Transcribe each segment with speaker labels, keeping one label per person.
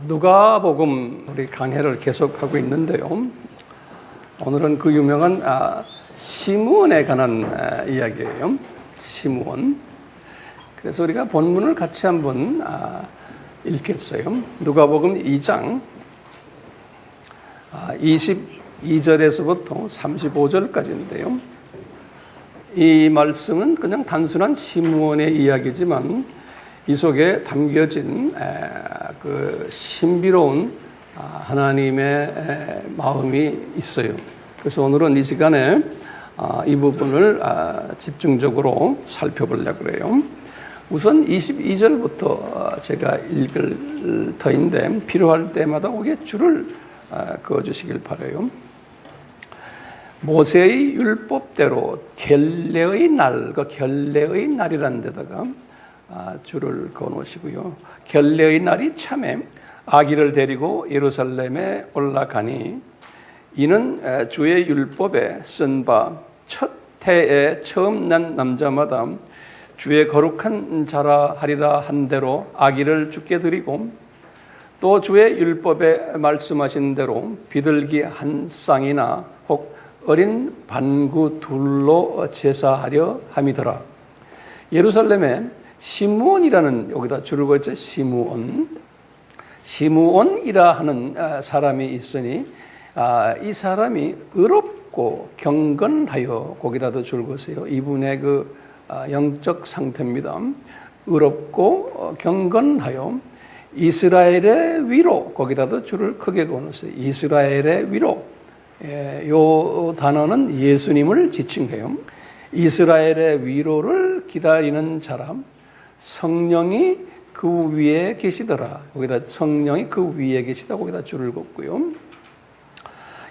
Speaker 1: 누가복음 우리 강해를 계속하고 있는데요. 오늘은 그 유명한 시므온에 관한 이야기예요. 시므온. 그래서 우리가 본문을 같이 한번 읽겠어요. 누가복음 2장 22절에서부터 35절까지인데요. 이 말씀은 그냥 단순한 시므온의 이야기지만 이 속에 담겨진 그 신비로운 하나님의 마음이 있어요. 그래서 오늘은 이 시간에 이 부분을 집중적으로 살펴보려고 그래요. 우선 22절부터 제가 읽을 터인데 필요할 때마다 거기에 줄을 그어주시길 바라요. 모세의 율법대로 결례의 날, 그 결례의 날이라는 데다가 줄을 그어놓으시고요. 결례의 날이 참에 아기를 데리고 예루살렘에 올라가니 이는 주의 율법에 쓴 바 첫 해에 처음 난 남자마다 주의 거룩한 자라 하리라 한 대로 아기를 주께 드리고 또 주의 율법에 말씀하신 대로 비둘기 한 쌍이나 혹 어린 반구 둘로 제사하려 함이더라. 예루살렘에 시므온이라는, 여기다 줄을 그었죠. 시므온이라 하는 사람이 있으니 이 사람이 의롭고 경건하여, 거기다도 줄 그으세요. 이분의 그 영적 상태입니다. 의롭고 경건하여 이스라엘의 위로, 거기다도 줄을 크게 그어놓으세요. 이스라엘의 위로. 이 단어는 예수님을 지칭 해요. 이스라엘의 위로를 기다리는 사람, 성령이 그 위에 계시더라. 거기다 성령이 그 위에 계시다. 거기다 줄을 긋고요.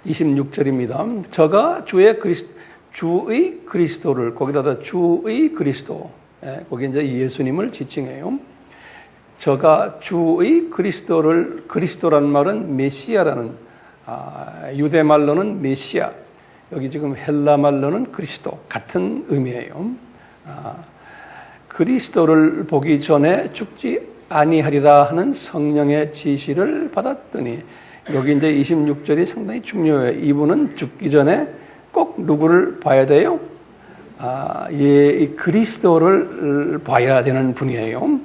Speaker 1: 26절입니다. 저가 주의 그리스도를, 거기다가 주의 그리스도, 거기 이제 예수님을 지칭해요. 저가 주의 그리스도를, 그리스도란 말은 메시아라는, 유대 말로는 메시아, 여기 지금 헬라 말로는 그리스도, 같은 의미예요. 그리스도를 보기 전에 죽지 아니하리라 하는 성령의 지시를 받았더니, 여기 이제 26절이 상당히 중요해요. 이분은 죽기 전에 꼭 누구를 봐야 돼요? 이 그리스도를 봐야 되는 분이에요.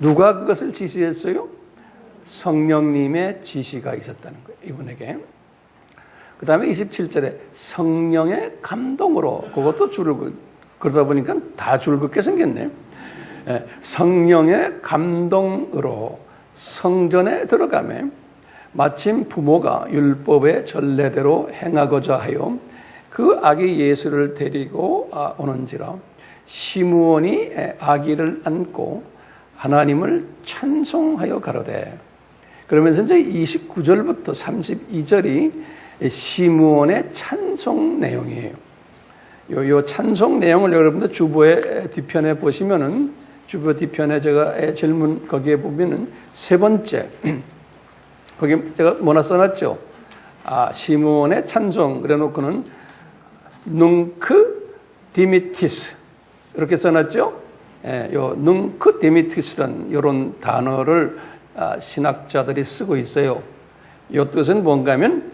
Speaker 1: 누가 그것을 지시했어요? 성령님의 지시가 있었다는 거예요, 이분에게. 그 다음에 27절에 성령의 감동으로, 그것도 줄을 그러다 보니까 다 줄 긋게 생겼네. 성령의 감동으로 성전에 들어가매 마침 부모가 율법의 전례대로 행하고자 하여 그 아기 예수를 데리고 오는지라 시므온이 아기를 안고 하나님을 찬송하여 가로되. 그러면서 이제 29절부터 32절이 시므온의 찬송 내용이에요. 요 찬송 내용을 여러분들 주보의 뒤편에 보시면은, 주보 뒤편에 제가 질문 거기에 보면은 세 번째, 거기 제가 뭐나 써놨죠? 시므온의 찬송, 그래 놓고는 눅크 디미티스, 이렇게 써놨죠? 요 눅크 디미티스란 이런 단어를 신학자들이 쓰고 있어요. 이 뜻은 뭔가 하면,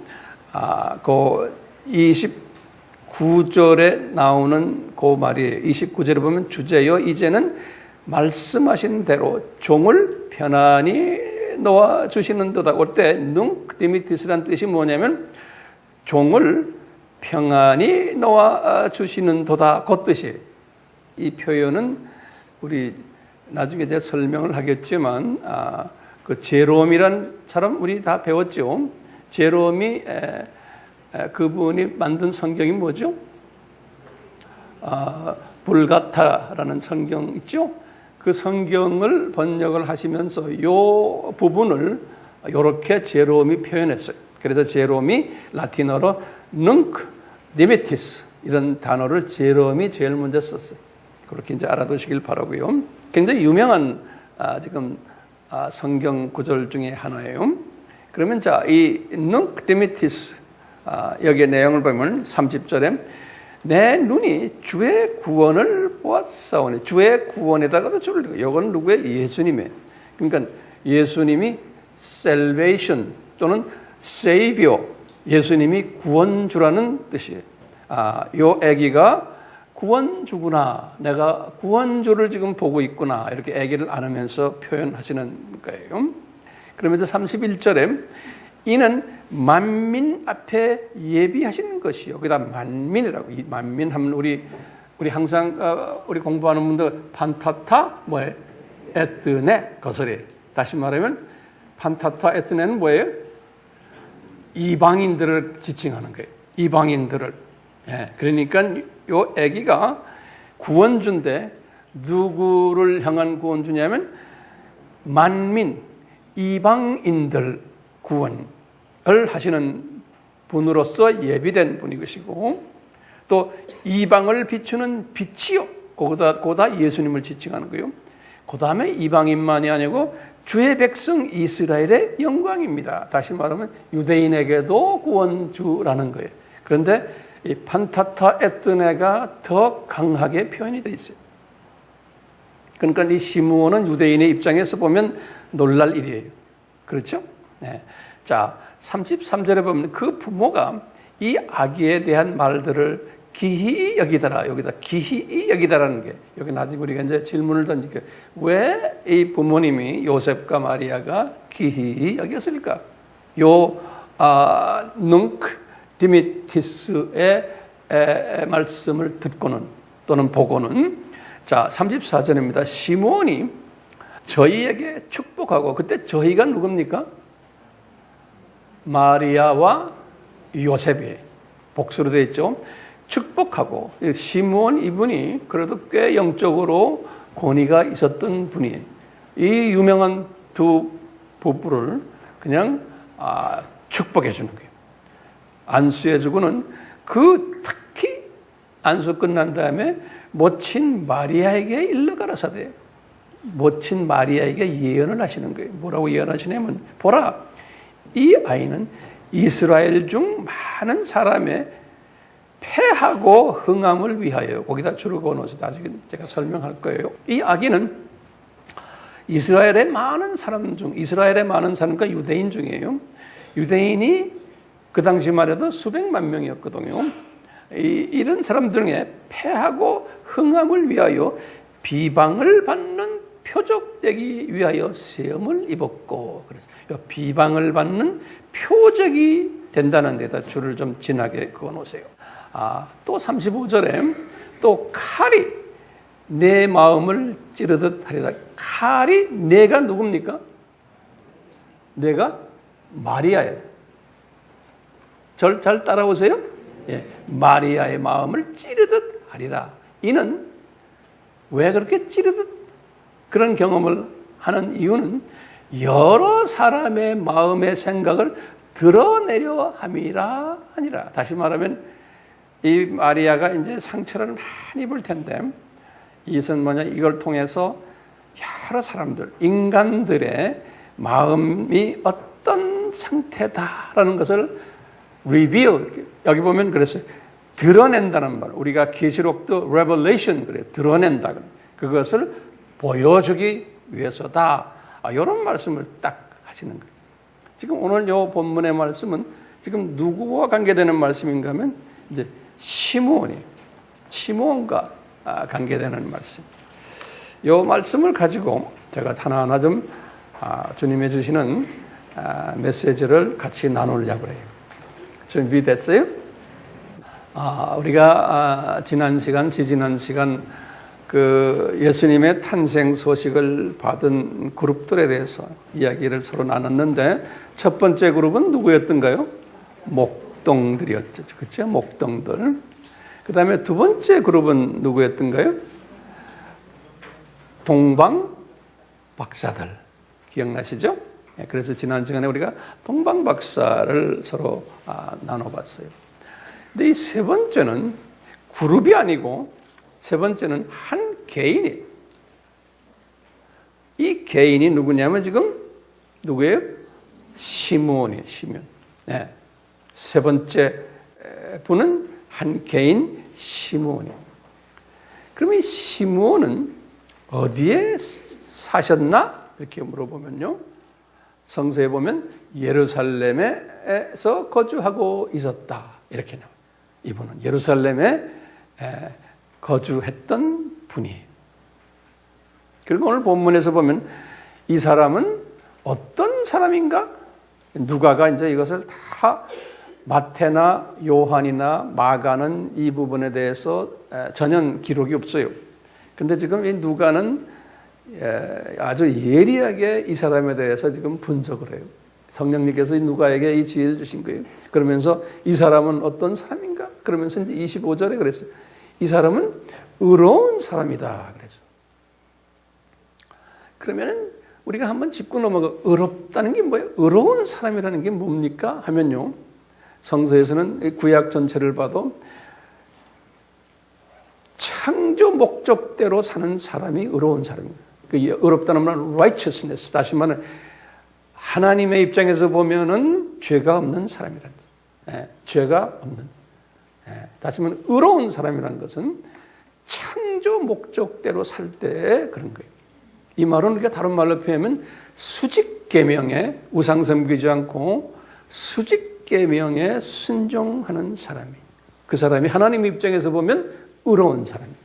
Speaker 1: 그 29절에 나오는 그 말이에요. 29절에 보면 주제요, 이제는 말씀하신 대로 종을 편안히 놓아 주시는도다. 그때 눅 디미티스란 뜻이 뭐냐면 종을 평안히 놓아 주시는도다, 그 뜻이. 이 표현은 우리 나중에 제가 설명을 하겠지만 그 제롬이란 사람 우리 다 배웠죠. 제롬이 그분이 만든 성경이 뭐죠? 불가타라는 성경 있죠? 그 성경을 번역을 하시면서 이 부분을 이렇게 제롬이 표현했어요. 그래서 제롬이 라틴어로 눅 디미티스 이런 단어를 제롬이 제일 먼저 썼어요. 그렇게 이제 알아두시길 바라고요. 굉장히 유명한 지금 성경 구절 중에 하나예요. 그러면 자, 이 눅 디미티스, 여기의 내용을 보면 30절에 내 눈이 주의 구원을 보았사오니, 주의 구원에다가도 줄을, 이건 누구의? 예수님의. 그러니까 예수님이 salvation 또는 savior, 예수님이 구원주라는 뜻이에요. 요 아기가 구원주구나, 내가 구원주를 지금 보고 있구나, 이렇게 아기를 안으면서 표현하시는 거예요. 그러면서 31절에 이는 만민 앞에 예비하시는 것이요. 거기다 만민이라고. 이 만민 하면 우리 항상 우리 공부하는 분들 판타타 뭐예요? 에뜨네 거스리. 다시 말하면 판타타 에뜨네는 뭐예요? 이방인들을 지칭하는 거예요. 이방인들을. 예, 그러니까 요 아기가 구원주인데 누구를 향한 구원주냐면 만민, 이방인들 구원을 하시는 분으로서 예비된 분이 것이고, 또 이방을 비추는 빛이요. 그거다 예수님을 지칭하는 거예요. 그 다음에 이방인만이 아니고 주의 백성 이스라엘의 영광입니다. 다시 말하면 유대인에게도 구원주라는 거예요. 그런데 이 판타타 에뜨네가 더 강하게 표현이 되어 있어요. 그러니까 이 시므온은 유대인의 입장에서 보면 놀랄 일이에요. 그렇죠? 네. 자, 33절에 보면 그 부모가 이 아기에 대한 말들을 기히 여기더라. 여기다 기히 여기다라는 게, 여기 나중에 우리가 이제 질문을 던질게요. 왜 이 부모님이 요셉과 마리아가 기히 여겼을까? 눅 디미티스의 말씀을 듣고는 또는 보고는, 자 34절입니다. 시므온이 저희에게 축복하고, 그때 저희가 누굽니까? 마리아와 요셉이 복수로 되어 있죠. 축복하고, 시므온 이분이 그래도 꽤 영적으로 권위가 있었던 분이에요. 이 유명한 두 부부를 그냥 축복해 주는 거예요. 안수해 주고는 특히 안수 끝난 다음에 모친 마리아에게 일러 가라사대, 모친 마리아에게 예언을 하시는 거예요. 뭐라고 예언하시냐면, 보라, 이 아이는 이스라엘 중 많은 사람의 패하고 흥함을 위하여, 거기다 줄을 그어놓으세요. 나중에 제가 설명할 거예요. 이 아기는 이스라엘의 많은 사람 중, 이스라엘의 많은 사람과 유대인 중이에요. 유대인이 그 당시만 해도 수백만 명이었거든요. 이런 사람들 중에 패하고 흥함을 위하여 비방을 받는 표적되기 위하여 시험을 입었고, 그래서 비방을 받는 표적이 된다는 데다 줄을 좀 진하게 그어놓으세요. 또 35절에 또 칼이 내 마음을 찌르듯 하리라. 칼이 내가 누굽니까? 내가 마리아예요. 잘 따라오세요. 예, 마리아의 마음을 찌르듯 하리라. 이는 왜 그렇게 찌르듯 그런 경험을 하는 이유는 여러 사람의 마음의 생각을 드러내려 함이라 하니라. 다시 말하면 이 마리아가 이제 상처를 많이 입을 텐데, 이것은 뭐냐, 이걸 통해서 여러 사람들, 인간들의 마음이 어떤 상태다라는 것을 reveal, 여기 보면 그랬어요. 드러낸다는 말. 우리가 계시록도 revelation 그래요. 드러낸다. 그것을 보여주기 위해서다. 이런 말씀을 딱 하시는 거예요. 지금 오늘 이 본문의 말씀은 지금 누구와 관계되는 말씀인가 하면 이제 시므온과 관계되는 말씀. 이 말씀을 가지고 제가 하나하나 좀 주님이 주시는 메시지를 같이 나누려고 해요. 준비됐어요? 우리가 지난 시간 그 예수님의 탄생 소식을 받은 그룹들에 대해서 이야기를 서로 나눴는데, 첫 번째 그룹은 누구였던가요? 목동들이었죠. 그렇죠? 목동들. 그 다음에 두 번째 그룹은 누구였던가요? 동방 박사들. 기억나시죠? 그래서 지난 시간에 우리가 동방 박사를 서로 나눠봤어요. 근데 이 세 번째는 그룹이 아니고, 세 번째는 한 개인이에요. 이 개인이 누구냐면 지금 누구예요? 시므온이에요. 시므온. 네. 세 번째 분은 한 개인 시므온이에요. 그럼 이 시므온은 어디에 사셨나? 이렇게 물어보면요, 성서에 보면 예루살렘에서 거주하고 있었다. 이렇게 나와요. 이분은 예루살렘에 거주했던 분이에요. 그리고 오늘 본문에서 보면 이 사람은 어떤 사람인가? 누가가 이제 이것을 다 마태나 요한이나 마가는 이 부분에 대해서 전혀 기록이 없어요. 근데 지금 이 누가는 아주 예리하게 이 사람에 대해서 지금 분석을 해요. 성령님께서 누가에게 이 지혜를 주신 거예요. 그러면서 이 사람은 어떤 사람인가? 그러면서 이제 25절에 그랬어요. 이 사람은 의로운 사람이다. 그래서. 그러면은 우리가 한번 짚고 넘어가 의롭다는 게 뭐예요? 의로운 사람이라는 게 뭡니까? 하면요. 성서에서는 구약 전체를 봐도 창조 목적대로 사는 사람이 의로운 사람입니다. 그 의롭다는 말은 righteousness. 다시 말하면 하나님의 입장에서 보면은 죄가 없는 사람이란 거예요. 죄가 없는. 다시 말하면 의로운 사람이라는 것은 창조 목적대로 살 때 그런 거예요. 이 말은 우리가 다른 말로 표현하면 수직 계명에 우상 섬기지 않고 수직 계명에 순종하는 사람이. 그 사람이 하나님 입장에서 보면 의로운 사람이에요.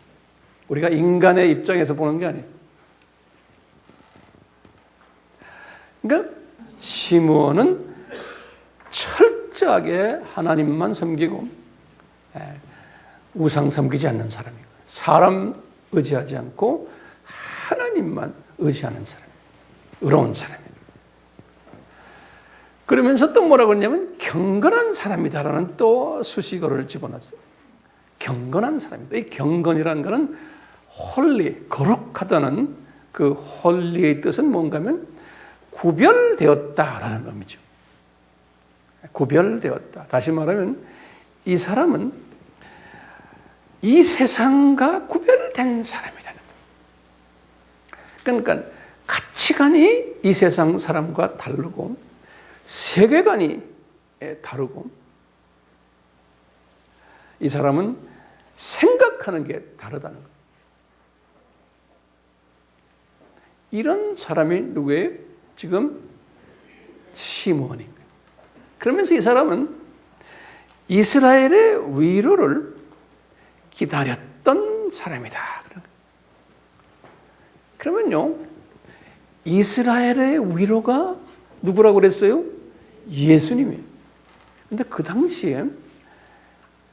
Speaker 1: 우리가 인간의 입장에서 보는 게 아니에요. 그러니까 시므온은 철저하게 하나님만 섬기고 우상 섬기지 않는 사람이고 사람 의지하지 않고 하나님만 의지하는 사람, 의로운 사람이에요. 그러면서 또 뭐라고 했냐면 경건한 사람이다라는 또 수식어를 집어넣었어요. 경건한 사람이다. 이 경건이라는 것은 홀리, 거룩하다는 그 홀리의 뜻은 뭔가 하면 구별되었다라는 의미죠. 구별되었다. 다시 말하면 이 사람은 이 세상과 구별된 사람이라는 거예요. 그러니까 가치관이 이 세상 사람과 다르고 세계관이 다르고 이 사람은 생각하는 게 다르다는 거예요. 이런 사람이 누구예요? 지금 시므온인 거예요. 그러면서 이 사람은 이스라엘의 위로를 기다렸던 사람이다. 그러면요, 이스라엘의 위로가 누구라고 그랬어요? 예수님이에요. 근데 그 당시에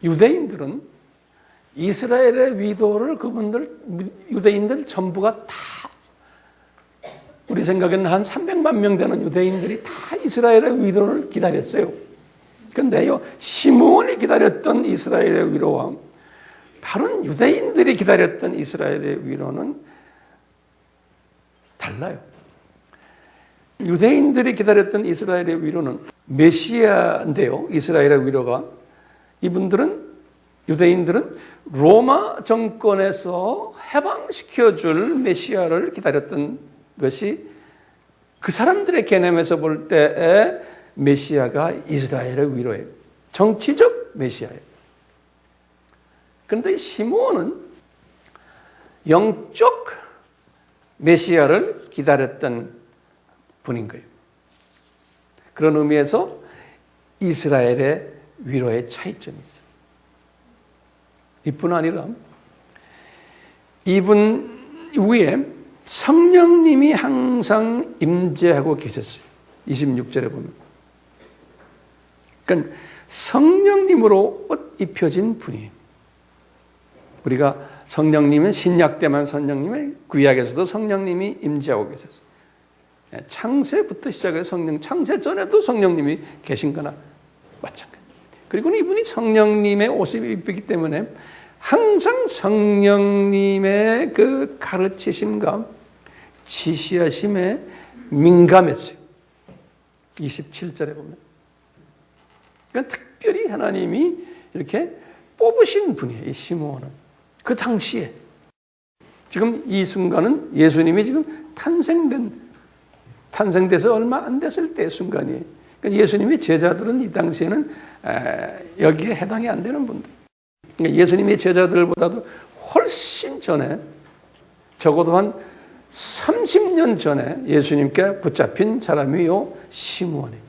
Speaker 1: 유대인들은 이스라엘의 위로를 유대인들 전부가 다 우리 생각에는 한 300만 명 되는 유대인들이 다 이스라엘의 위로를 기다렸어요. 그런데요, 시므온이 기다렸던 이스라엘의 위로와 다른 유대인들이 기다렸던 이스라엘의 위로는 달라요. 유대인들이 기다렸던 이스라엘의 위로는 메시아인데요. 이스라엘의 위로가 유대인들은 로마 정권에서 해방시켜줄 메시아를 기다렸던 것이 그 사람들의 개념에서 볼 때의 메시아가 이스라엘의 위로예요. 정치적 메시아예요. 그런데 이 시므온은 영적 메시아를 기다렸던 분인 거예요. 그런 의미에서 이스라엘의 위로의 차이점이 있어요. 이뿐 아니라 이분 위에 성령님이 항상 임재하고 계셨어요. 26절에 보면. 그러니까 성령님으로 옷 입혀진 분이에요. 우리가 성령님은 신약 때만 성령님의 구약에서도 성령님이 임재하고 계셨어요. 창세부터 시작해서 창세 전에도 성령님이 계신 거나 마찬가지. 그리고 이분이 성령님의 옷을 입히기 때문에 항상 성령님의 그 가르치심과 지시하심에 민감했어요. 27절에 보면. 그러니까 특별히 하나님이 이렇게 뽑으신 분이에요. 이 시므온은. 그 당시에. 지금 이 순간은 예수님이 지금 탄생돼서 얼마 안 됐을 때의 순간이에요. 그러니까 예수님의 제자들은 이 당시에는 여기에 해당이 안 되는 분들. 그러니까 예수님의 제자들보다도 훨씬 전에 적어도 한 30년 전에 예수님께 붙잡힌 사람이요 시므온이에요.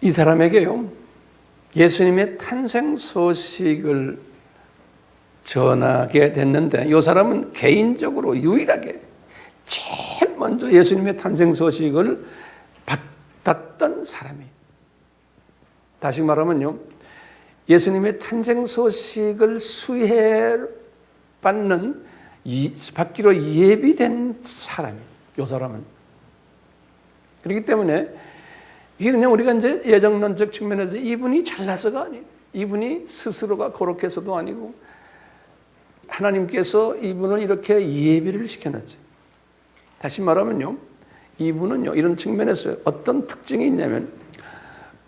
Speaker 1: 이 사람에게요, 예수님의 탄생 소식을 전하게 됐는데, 이 사람은 개인적으로 유일하게 제일 먼저 예수님의 탄생 소식을 받았던 사람이에요. 다시 말하면요, 예수님의 탄생 소식을 받기로 예비된 사람이에요. 이 사람은. 그렇기 때문에 이게 그냥 우리가 이제 예정론적 측면에서 이분이 잘나서가 아니에요. 이분이 스스로가 거룩해서도 아니고 하나님께서 이분을 이렇게 예비를 시켜놨죠. 다시 말하면요, 이분은요, 이런 측면에서 어떤 특징이 있냐면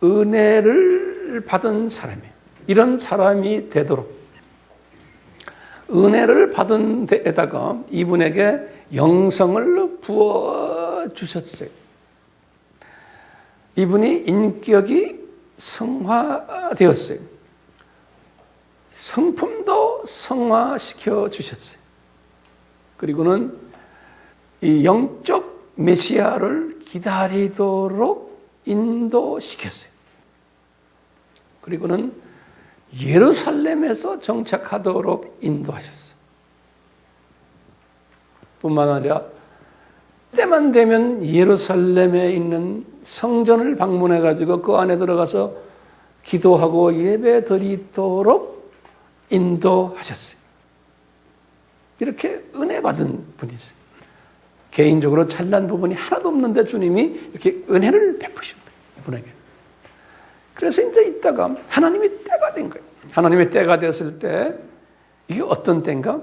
Speaker 1: 은혜를 받은 사람이에요. 이런 사람이 되도록 은혜를 받은 데에다가 이분에게 영성을 부어주셨어요. 이분이 인격이 성화되었어요. 성품도 성화시켜 주셨어요. 그리고는 이 영적 메시아를 기다리도록 인도시켰어요. 그리고는 예루살렘에서 정착하도록 인도하셨어요. 뿐만 아니라 때만 되면 예루살렘에 있는 성전을 방문해 가지고 그 안에 들어가서 기도하고 예배 드리도록 인도하셨어요. 이렇게 은혜 받은 분이세요. 개인적으로 잘난 부분이 하나도 없는데 주님이 이렇게 은혜를 베푸신 거예요, 이분에게. 그래서 이제 있다가 하나님의 때가 된 거예요. 하나님의 때가 되었을 때, 이게 어떤 때인가?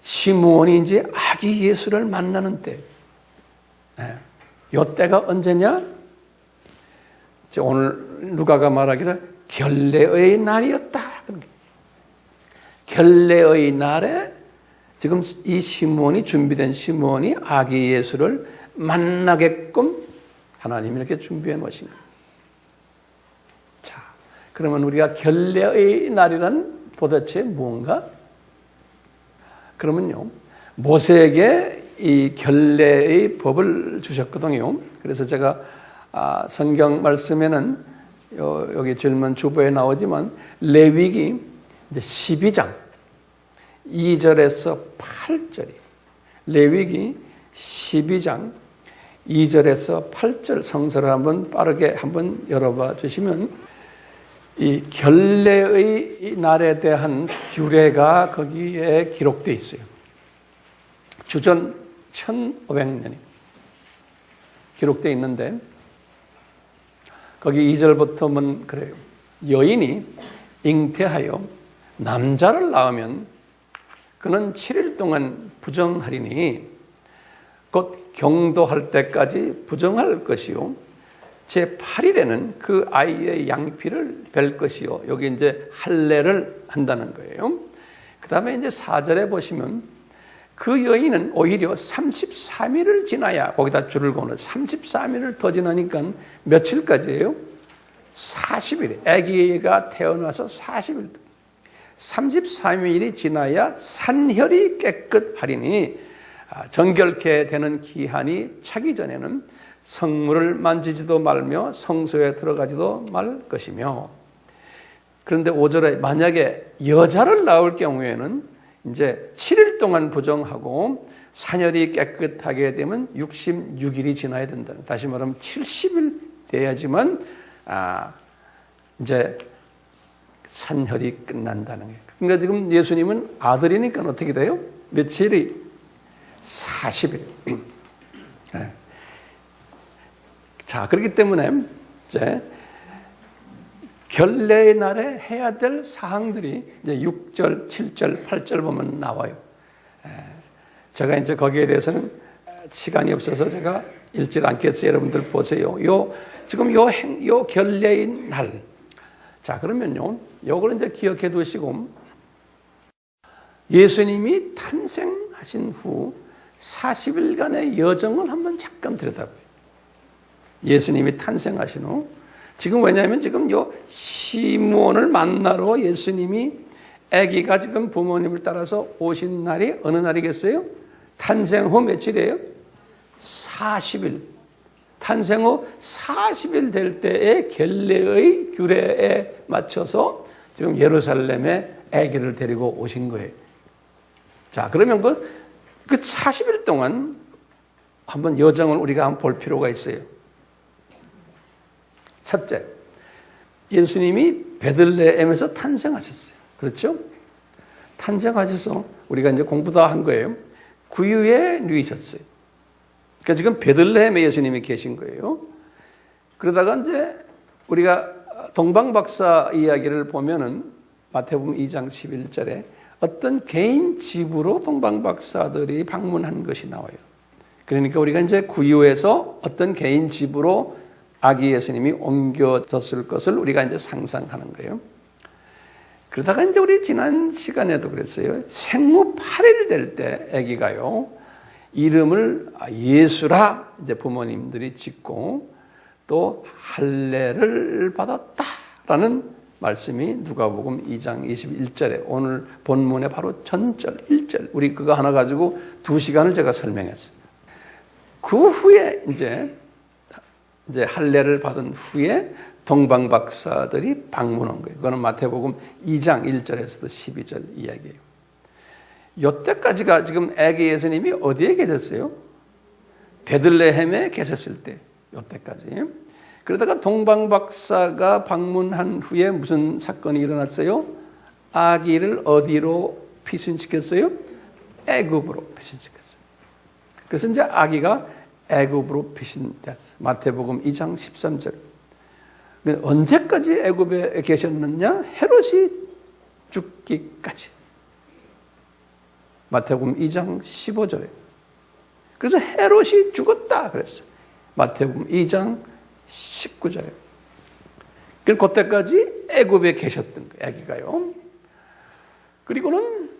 Speaker 1: 시므온이 이제 아기 예수를 만나는 때. 이 때가 언제냐? 오늘 누가가 말하기를 결례의 날이었다. 결례의 날에 지금 이 시므온이, 준비된 시므온이 아기 예수를 만나게끔 하나님이 이렇게 준비해 놓으신 거예요. 자, 그러면 우리가 결례의 날이란 도대체 뭔가? 그러면요, 모세에게 이 결례의 법을 주셨거든요. 그래서 제가 성경 말씀에는 여기 질문 주보에 나오지만 레위기 이제 12장 2절에서 8절이, 레위기 12장 2절에서 8절 성서를 한번 빠르게 한번 열어봐 주시면 이 결례의 날에 대한 규례가 거기에 기록되어 있어요. 주전 1500년이 기록되어 있는데 거기 2절부터 보면 그래요. 여인이 잉태하여 남자를 낳으면 그는 7일 동안 부정하리니 곧 경도할 때까지 부정할 것이요 제8일에는 그 아이의 양피를 벨 것이요. 여기 이제 할례를 한다는 거예요. 그 다음에 이제 4절에 보시면 그 여인은 오히려 33일을 지나야, 거기다 줄을 거는 33일을 더 지나니까 며칠까지예요? 40일. 아기가 태어나서 40일. 33일이 지나야 산혈이 깨끗하리니 정결케 되는 기한이 차기 전에는 성물을 만지지도 말며 성소에 들어가지도 말 것이며. 그런데 5절에 만약에 여자를 낳을 경우에는 이제 7일 동안 부정하고 산혈이 깨끗하게 되면 66일이 지나야 된다. 다시 말하면 70일 돼야지만 이제 산혈이 끝난다는 거예요. 그러니까 지금 예수님은 아들이니까 어떻게 돼요? 며칠이? 40일. 네. 자, 그렇기 때문에 이제 결례의 날에 해야 될 사항들이 이제 6절, 7절, 8절 보면 나와요. 제가 이제 거기에 대해서는 시간이 없어서 제가 읽지 않겠어요. 여러분들 보세요. 지금 요 결례의 날. 자, 그러면요, 요걸 이제 기억해 두시고, 예수님이 탄생하신 후 40일간의 여정을 한번 잠깐 들여다봐요. 예수님이 탄생하신 후. 지금 왜냐하면 지금 요 시므온을 만나러 예수님이 아기가 지금 부모님을 따라서 오신 날이 어느 날이겠어요? 탄생 후 며칠이에요? 40일, 탄생 후 40일 될 때의 결례의 규례에 맞춰서 지금 예루살렘에 아기를 데리고 오신 거예요. 자, 그러면 그 40일 동안 한번 여정을 우리가 한번 볼 필요가 있어요. 첫째, 예수님이 베들레헴에서 탄생하셨어요. 그렇죠? 탄생하셔서 우리가 이제 공부 다 한 거예요. 구유에 누이셨어요. 그러니까 지금 베들레헴에 예수님이 계신 거예요. 그러다가 이제 우리가 동방박사 이야기를 보면은 마태복음 2장 11절에 어떤 개인 집으로 동방박사들이 방문한 것이 나와요. 그러니까 우리가 이제 구유에서 어떤 개인 집으로 아기 예수님이 옮겨졌을 것을 우리가 이제 상상하는 거예요. 그러다가 이제 우리 지난 시간에도 그랬어요. 생후 8일 될 때 아기가요, 이름을 예수라 이제 부모님들이 짓고 또 할례를 받았다라는 말씀이 누가복음 2장 21절에 오늘 본문의 바로 전절 1절, 우리 그거 하나 가지고 2시간을 제가 설명했어요. 그 후에 이제 할례를 받은 후에 동방박사들이 방문한 거예요. 그거는 마태복음 2장 1절에서도 12절 이야기예요. 이때까지가 지금 아기 예수님이 어디에 계셨어요? 베들레헴에 계셨을 때, 이때까지. 그러다가 동방박사가 방문한 후에 무슨 사건이 일어났어요? 아기를 어디로 피신시켰어요? 애굽으로 피신시켰어요. 그래서 이제 아기가 애굽으로 피신됐어요. 마태복음 2장 13절. 언제까지 애굽에 계셨느냐? 헤롯이 죽기까지. 마태복음 2장 15절에. 그래서 헤롯이 죽었다 그랬어요. 마태복음 2장 19절에. 그때까지 애굽에 계셨던 거예요. 아기가요. 그리고는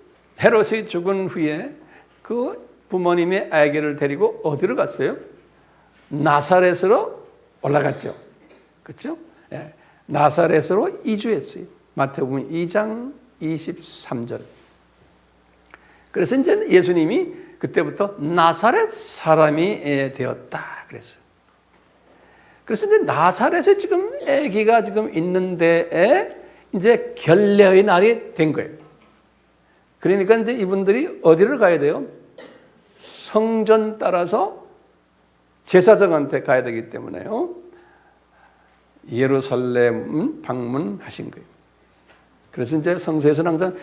Speaker 1: 헤롯이 죽은 후에 그 부모님의 아기를 데리고 어디로 갔어요? 나사렛으로 올라갔죠. 그렇죠? 예. 나사렛으로 이주했어요. 마태복음 2장 23절. 그래서 이제 예수님이 그때부터 나사렛 사람이 되었다 그랬어요. 그래서 이제 나사렛에 지금 아기가 지금 있는 데에 이제 결례의 날이 된 거예요. 그러니까 이제 이분들이 어디를 가야 돼요? 성전 따라서 제사장한테 가야 되기 때문에요. 예루살렘 방문하신 거예요. 그래서 이제 성서에서는 항상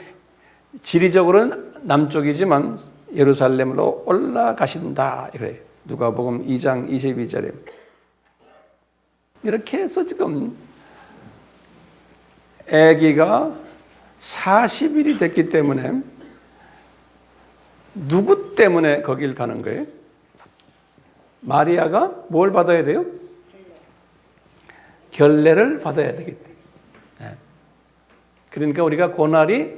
Speaker 1: 지리적으로는 남쪽이지만 예루살렘으로 올라가신다 이래요. 누가복음 2장 22절에. 이렇게 해서 지금 아기가 40일이 됐기 때문에 누구 때문에 거길 가는 거예요? 마리아가 뭘 받아야 돼요? 결례를 받아야 되기 때문에. 그러니까 우리가 그날이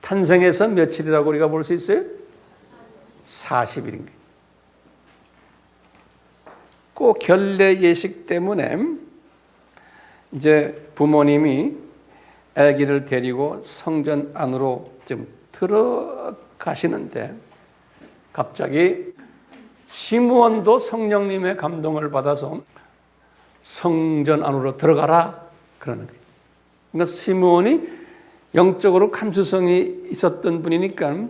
Speaker 1: 탄생해서 며칠이라고 우리가 볼 수 있어요? 40일인 거예요. 꼭 결례 예식 때문에 이제 부모님이 아기를 데리고 성전 안으로 좀 들어가시는데 갑자기 시므온도 성령님의 감동을 받아서 성전 안으로 들어가라 그러는 거예요. 그러니까 시므온이 영적으로 감수성이 있었던 분이니까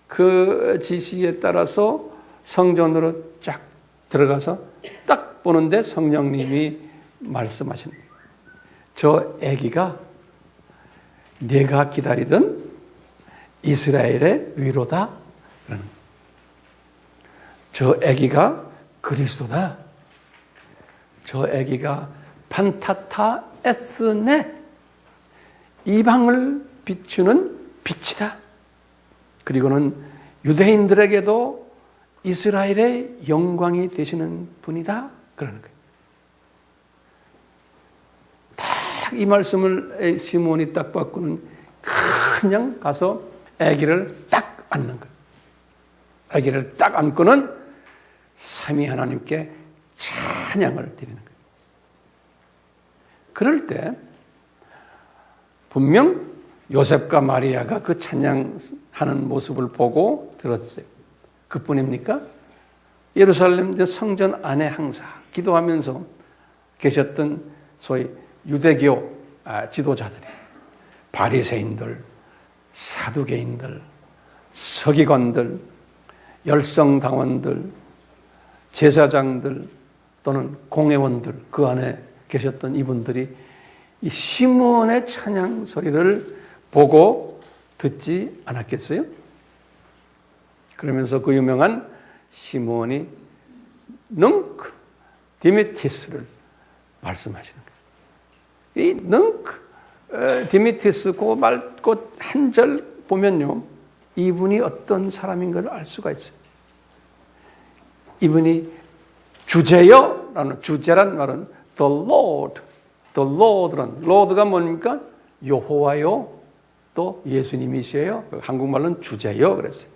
Speaker 1: 그 지시에 따라서 성전으로 쫙 들어가서 딱 보는데 성령님이 말씀하시는 거예요. 저 아기가 내가 기다리던 이스라엘의 위로다. 저 아기가 그리스도다. 저 아기가 판타타 에스네, 이방을 비추는 빛이다. 그리고는 유대인들에게도 이스라엘의 영광이 되시는 분이다. 그러는 거예요. 딱 이 말씀을 시몬이 딱 받고는 그냥 가서 아기를 딱 안는 거예요. 아기를 딱 안고는 삼위 하나님께 찬양을 드리는 거예요. 그럴 때 분명 요셉과 마리아가 그 찬양하는 모습을 보고 들었어요. 그뿐입니까? 예루살렘 성전 안에 항상 기도하면서 계셨던 소위 유대교 지도자들이 바리새인들, 사두개인들, 서기관들, 열성당원들, 제사장들 또는 공회원들 그 안에 계셨던 이분들이 이 시므온의 찬양 소리를 보고 듣지 않았겠어요? 그러면서 그 유명한 시므온이 능크 디미티스를 말씀하시는 거예요. 이 능크 디미티스 그 한 절 보면요, 이분이 어떤 사람인 걸 알 수가 있어요. 이분이 주제여라는, 주제란 말은 the Lord란, Lord가 뭡니까? 여호와요, 또 예수님이시에요. 한국말로는 주제여 그랬어요.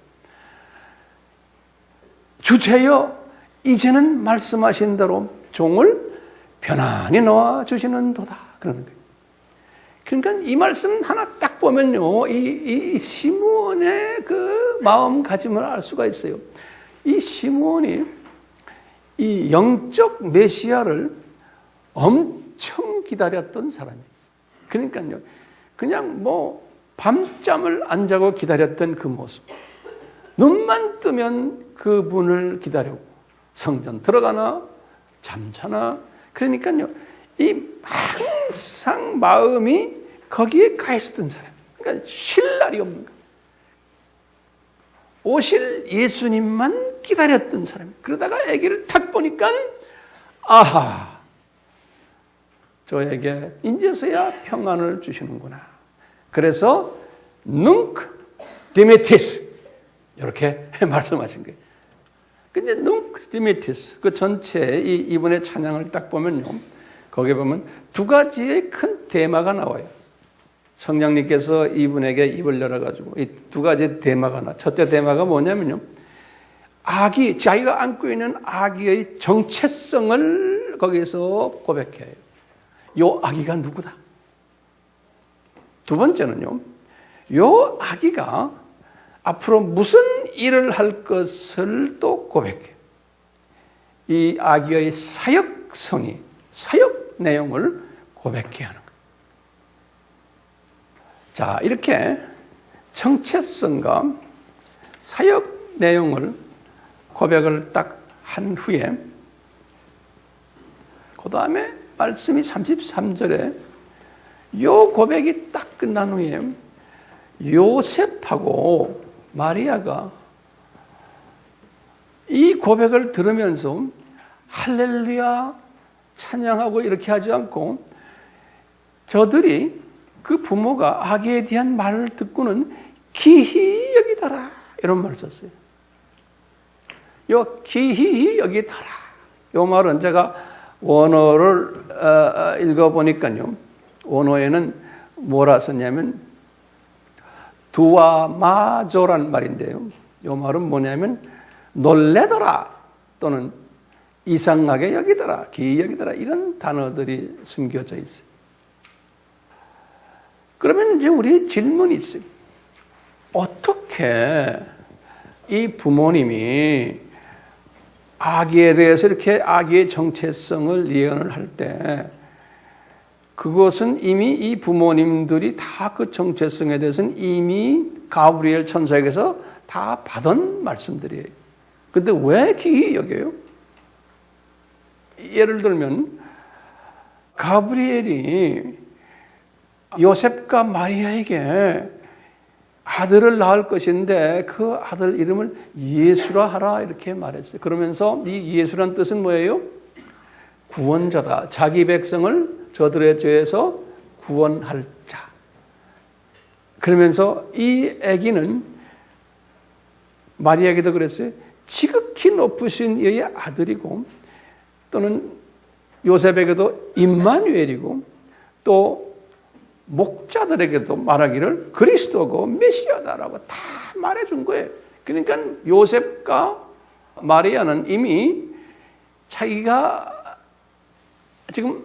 Speaker 1: 주제여, 이제는 말씀하신 대로 종을 편안히 놓아주시는도다 그러는 거예요. 그러니까 이 말씀 하나 딱 보면요, 이 시므온의 그 마음가짐을 알 수가 있어요. 이 시므온이 이 영적 메시아를 엄청 기다렸던 사람이에요. 그러니까요, 그냥 뭐 밤잠을 안 자고 기다렸던 그 모습. 눈만 뜨면 그분을 기다리고 성전 들어가나 잠자나. 그러니까요, 이 항상 마음이 거기에 가 있었던 사람. 그러니까 쉴 날이 없는 거예요. 오실 예수님만 기다렸던 사람. 그러다가 아기를 탁 보니까 아하, 저에게 이제서야 평안을 주시는구나. 그래서 눅 디메티스 이렇게 말씀하신 거예요. 근데 눅 디메티스 그 전체 이분의 찬양을 딱 보면요, 거기에 보면 두 가지의 큰 테마가 나와요. 성령님께서 이분에게 입을 열어가지고 이 두 가지 테마가 나. 첫째 테마가 뭐냐면요, 아기, 자기가 안고 있는 아기의 정체성을 거기서 고백해요. 요 아기가 누구다? 두 번째는요, 요 아기가 앞으로 무슨 일을 할 것을 또 고백해요. 이 아기의 사역성이, 사역 내용을 고백해야 하는 거예요. 자, 이렇게 정체성과 사역 내용을 고백을 딱 한 후에 그 다음에 말씀이 33절에 요 고백이 딱 끝난 후에 요셉하고 마리아가 이 고백을 들으면서 할렐루야 찬양하고 이렇게 하지 않고 저들이 그 부모가 아기에 대한 말을 듣고는 기히 여기더라 이런 말을 썼어요. 요 기히 여기더라 요 말은 제가 원어를 읽어보니까요, 원어에는 뭐라 썼냐면 두와 마조란 말인데요, 요 말은 뭐냐면 놀래더라 또는 이상하게 여기더라, 기이 여기더라 이런 단어들이 숨겨져 있어요. 그러면 이제 우리 질문이 있어요. 어떻게 이 부모님이 아기에 대해서 이렇게 아기의 정체성을 예언을 할 때 그것은 이미 이 부모님들이 다 그 정체성에 대해서는 이미 가브리엘 천사에게서 다 받은 말씀들이에요. 근데 왜 기이 여겨요? 예를 들면 가브리엘이 요셉과 마리아에게 아들을 낳을 것인데 그 아들 이름을 예수라 하라 이렇게 말했어요. 그러면서 이 예수란 뜻은 뭐예요? 구원자다. 자기 백성을 저들의 죄에서 구원할 자. 그러면서 이 아기는 마리아에게도 그랬어요. 지극히 높으신 이의 아들이고 또는 요셉에게도 임마누엘이고 또 목자들에게도 말하기를 그리스도고 메시아다라고 다 말해준 거예요. 그러니까 요셉과 마리아는 이미 자기가 지금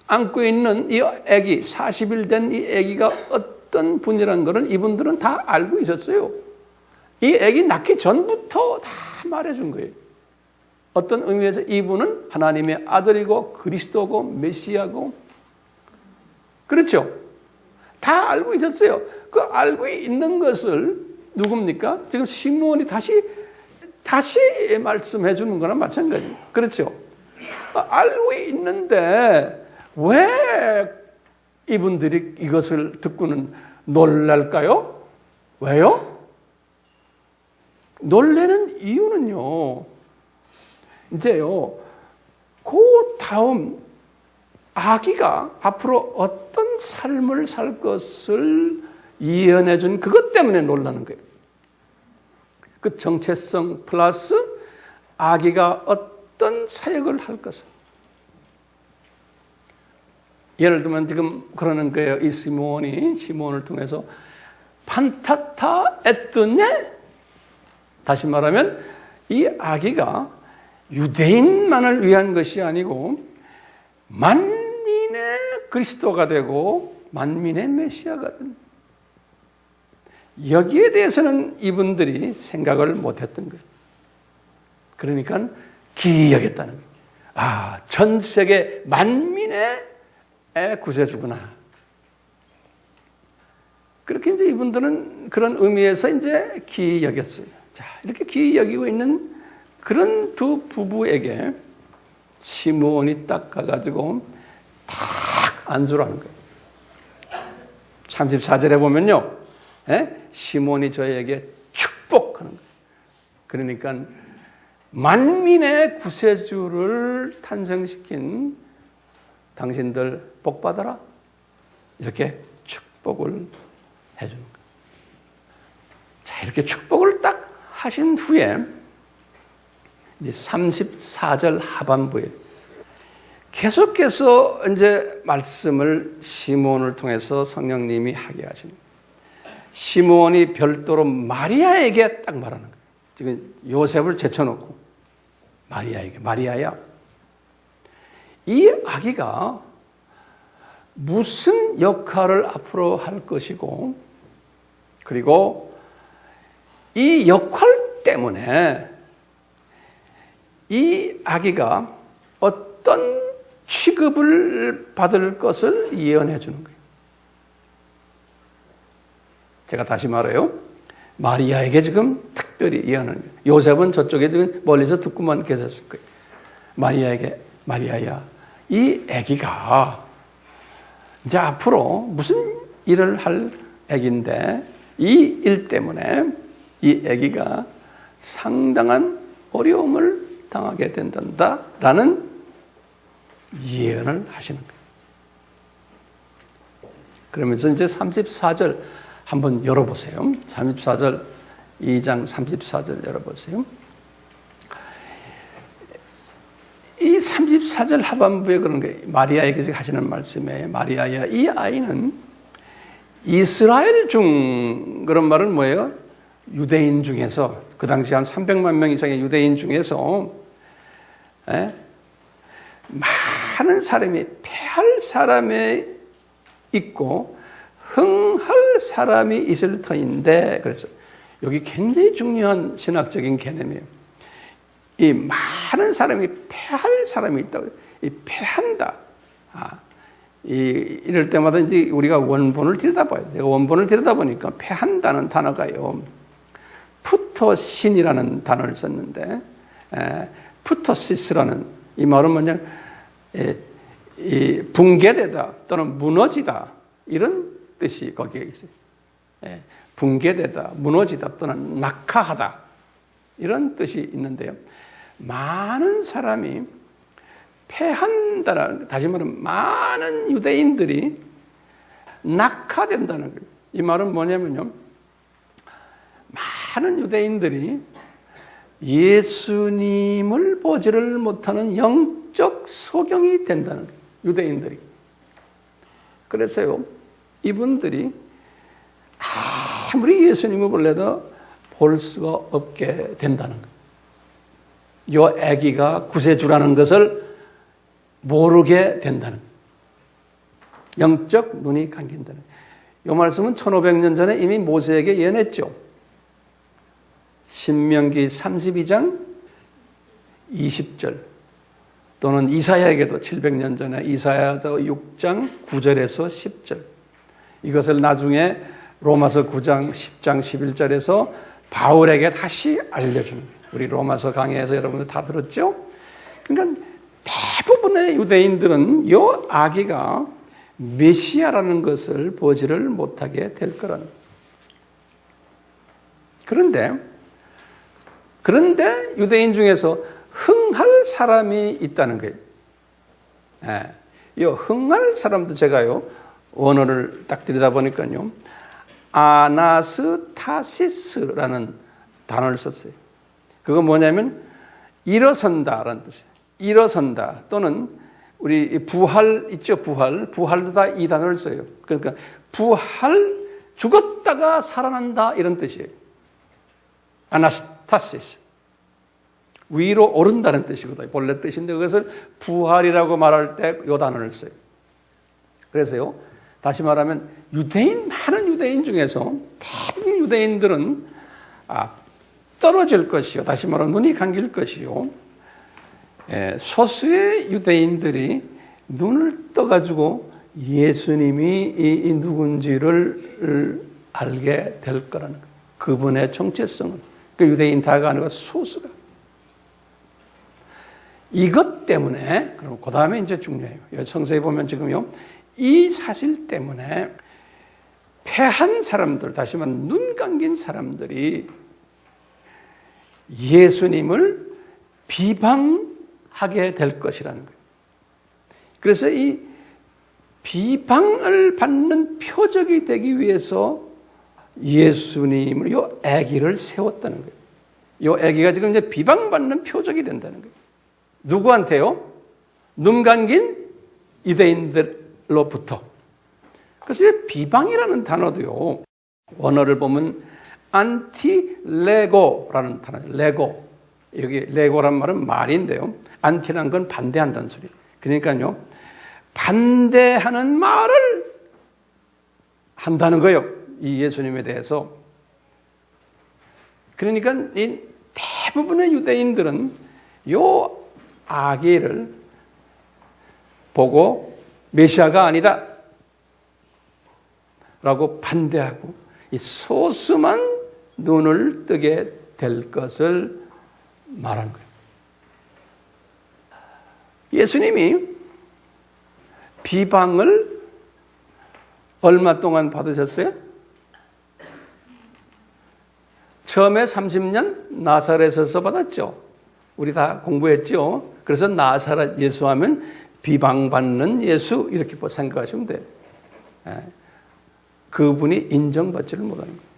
Speaker 1: 안고 있는 이 아기, 40일 된 이 아기가 어떤 분이라는 것을 이분들은 다 알고 있었어요. 이 아기 낳기 전부터 다 말해준 거예요. 어떤 의미에서 이분은 하나님의 아들이고 그리스도고 메시아고, 그렇죠? 다 알고 있었어요. 그 알고 있는 것을 누굽니까? 지금 시므온이 다시 말씀해 주는 거나 마찬가지. 그렇죠? 알고 있는데 왜 이분들이 이것을 듣고는 놀랄까요? 왜요? 놀라는 이유는요, 이제요, 그 다음 아기가 앞으로 어떤 삶을 살 것을 예언해 준 그것 때문에 놀라는 거예요. 그 정체성 플러스 아기가 어떤 사역을 할 것을. 예를 들면 지금 그러는 거예요. 이 시므온을 통해서 판타타 에뜨네, 다시 말하면 이 아기가 유대인만을 위한 것이 아니고 만민의 그리스도가 되고 만민의 메시아가 된, 여기에 대해서는 이분들이 생각을 못했던 거예요. 그러니까 기이 여겼다는 거예요. 아, 전 세계 만민의 구세주구나. 그렇게 이제 이분들은 그런 의미에서 이제 기이 여겼어요. 자, 이렇게 기이 여기고 있는 그런 두 부부에게 시므온이 딱 가가지고 탁 안수를 하는 거예요. 34절에 보면요, 시므온이 저에게 축복하는 거예요. 그러니까 만민의 구세주를 탄생시킨 당신들 복 받아라, 이렇게 축복을 해주는 거예요. 자, 이렇게 축복을 딱 하신 후에 이제 34절 하반부에 계속해서 이제 말씀을 시므온을 통해서 성령님이 하게 하십니다. 시므온이 별도로 마리아에게 딱 말하는 거예요. 지금 요셉을 제쳐놓고 마리아에게, 마리아야, 이 아기가 무슨 역할을 앞으로 할 것이고, 그리고 이 역할 때문에 이 아기가 어떤 취급을 받을 것을 예언해 주는 거예요. 제가 다시 말해요. 마리아에게 지금 특별히 예언하는 거예요. 요셉은 저쪽에 지금 멀리서 듣고만 계셨을 거예요. 마리아에게, 마리아야, 이 아기가 이제 앞으로 무슨 일을 할 아기인데 이 일 때문에 이 아기가 상당한 어려움을 당하게 된단다라는 예언을 하시는 거예요. 그러면서 이제 34절 한번 열어보세요. 34절, 2장 34절 열어보세요. 이 34절 하반부에 그런 게 마리아에게 하시는 말씀에, 마리아야, 이 아이는 이스라엘 중, 그런 말은 뭐예요? 유대인 중에서, 그 당시 한 300만 명 이상의 유대인 중에서 많은 사람이 패할 사람이 있고 흥할 사람이 있을 터인데, 그래서 여기 굉장히 중요한 신학적인 개념이에요. 이 많은 사람이 패할 사람이 있다고. 이 패한다. 이럴 때마다 이제 우리가 원본을 들여다봐야 돼요. 내가 원본을 들여다보니까 패한다는 단어가요, 푸토신이라는 단어를 썼는데, 푸토시스라는 이 말은 뭐냐, 붕괴되다 또는 무너지다, 이런 뜻이 거기에 있어요. 붕괴되다, 무너지다 또는 낙하하다, 이런 뜻이 있는데요. 많은 사람이 패한다는, 다시 말하면 많은 유대인들이 낙하된다는 거예요. 이 말은 뭐냐면요, 많은 유대인들이 예수님을 보지를 못하는 영적 소경이 된다는 거예요. 유대인들이. 그래서요, 이분들이 아무리 예수님을 볼래도 볼 수가 없게 된다는 거예요. 요 아기가 구세주라는 것을 모르게 된다는 거예요. 영적 눈이 감긴다는 거예요. 요 말씀은 1500년 전에 이미 모세에게 예언했죠. 신명기 32장 20절 또는 이사야에게도 700년 전에 이사야서 6장 9절에서 10절 이것을 나중에 로마서 9장 10장 11절에서 바울에게 다시 알려주는 거예요. 우리 로마서 강의에서 여러분들 다 들었죠? 그러니까 대부분의 유대인들은 이 아기가 메시아라는 것을 보지를 못하게 될 거라는 거예요. 그런데 유대인 중에서 흥할 사람이 있다는 거예요. 이 흥할 사람도 제가요 원어를 딱 들여다보니까요 아나스타시스라는 단어를 썼어요. 그건 뭐냐면 일어선다라는 뜻이에요. 일어선다 또는 우리 부활 있죠. 부활도 다 이 단어를 써요. 그러니까 부활 죽었다가 살아난다 이런 뜻이에요. 아나스타시스 위로 오른다는 뜻이거든요. 본래 뜻인데 그것을 부활이라고 말할 때 이 단어를 써요. 그래서요 다시 말하면 많은 유대인 중에서 대부분 유대인들은 떨어질 것이요. 다시 말하면 눈이 감길 것이요. 소수의 유대인들이 눈을 떠가지고 예수님이 누군지를 알게 될 거라는 거예요. 그분의 정체성을. 그 유대인 다가 아니고 소수가. 이것 때문에, 그럼 그 다음에 이제 중요해요. 성서에 보면 지금요, 이 사실 때문에 패한 사람들, 다시 말하면 눈 감긴 사람들이 예수님을 비방하게 될 것이라는 거예요. 그래서 이 비방을 받는 표적이 되기 위해서 예수님을, 이 아기를 세웠다는 거예요. 이 아기가 지금 이제 비방받는 표적이 된다는 거예요. 누구한테요? 눈 감긴 유대인들로부터. 그래서 비방이라는 단어도요, 원어를 보면 안티레고라는 단어예요. 레고. 여기 레고란 말은 말인데요. 안티라는 건 반대한다는 소리. 그러니까요, 반대하는 말을 한다는 거예요. 이 예수님에 대해서. 그러니까 이 대부분의 유대인들은 요 아기를 보고 메시아가 아니다 라고 반대하고 이 소수만 눈을 뜨게 될 것을 말한 거예요. 예수님이 비방을 얼마 동안 받으셨어요? 처음에 30년 나사렛에서 받았죠. 우리 다 공부했죠. 그래서 나사렛 예수 하면 비방받는 예수 이렇게 생각하시면 돼요. 그분이 인정받지를 못하는 거예요.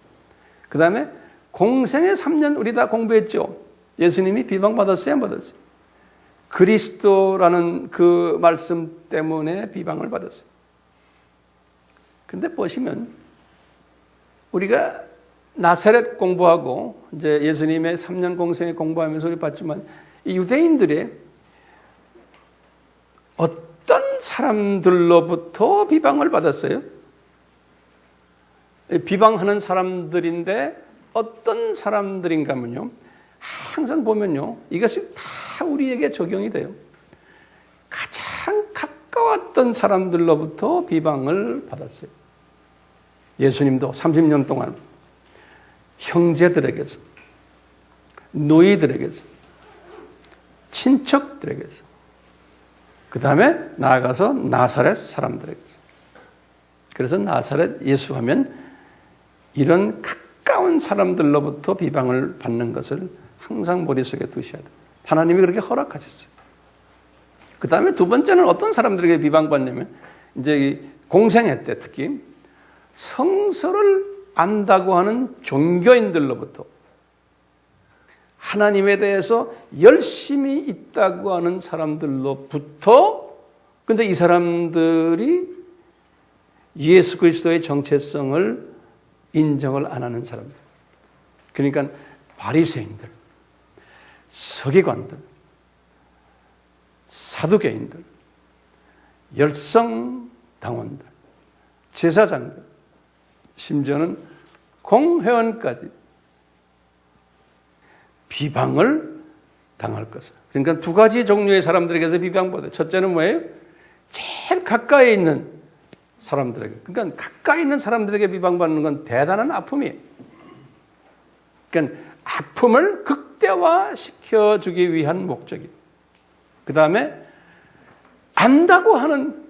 Speaker 1: 그 다음에 공생의 3년 우리 다 공부했죠. 예수님이 비방받았어요? 안 받았어요? 그리스도라는 그 말씀 때문에 비방을 받았어요. 근데 보시면 우리가 나사렛 공부하고 이제 예수님의 3년 공생에 공부하면서 우리 봤지만 이 유대인들이 어떤 사람들로부터 비방을 받았어요? 비방하는 사람들인데 어떤 사람들인가 하면요. 항상 보면요. 이것이 다 우리에게 적용이 돼요. 가장 가까웠던 사람들로부터 비방을 받았어요. 예수님도 30년 동안 형제들에게서, 노이들에게서, 친척들에게서, 그 다음에 나아가서 나사렛 사람들에게서. 그래서 나사렛 예수 하면 이런 가까운 사람들로부터 비방을 받는 것을 항상 머릿속에 두셔야 돼요. 하나님이 그렇게 허락하셨어요. 그 다음에 두 번째는 어떤 사람들에게 비방받냐면 이제 공생애 때 특히 성서를 안다고 하는 종교인들로부터 하나님에 대해서 열심히 있다고 하는 사람들로부터 근데 이 사람들이 예수 그리스도의 정체성을 인정을 안 하는 사람들. 그러니까 바리새인들, 서기관들, 사두개인들, 열성당원들, 제사장들, 심지어는 공회원까지 비방을 당할 것을. 그러니까 두 가지 종류의 사람들에게서 비방받아요. 첫째는 뭐예요? 제일 가까이 있는 사람들에게. 그러니까 가까이 있는 사람들에게 비방받는 건 대단한 아픔이에요. 그러니까 아픔을 극대화시켜주기 위한 목적이에요. 그 다음에 안다고 하는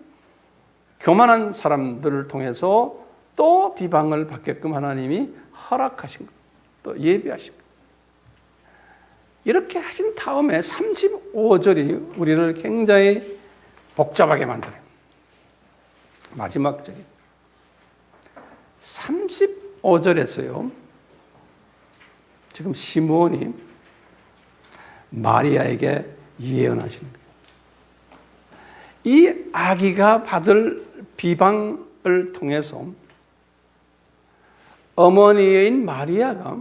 Speaker 1: 교만한 사람들을 통해서 또 비방을 받게끔 하나님이 허락하신 거예요. 또 예비하신 거예요. 이렇게 하신 다음에 35절이 우리를 굉장히 복잡하게 만들어요. 마지막 절이 35절에서요. 지금 시므온이 마리아에게 예언하시는 거예요. 이 아기가 받을 비방을 통해서 어머니인 마리아가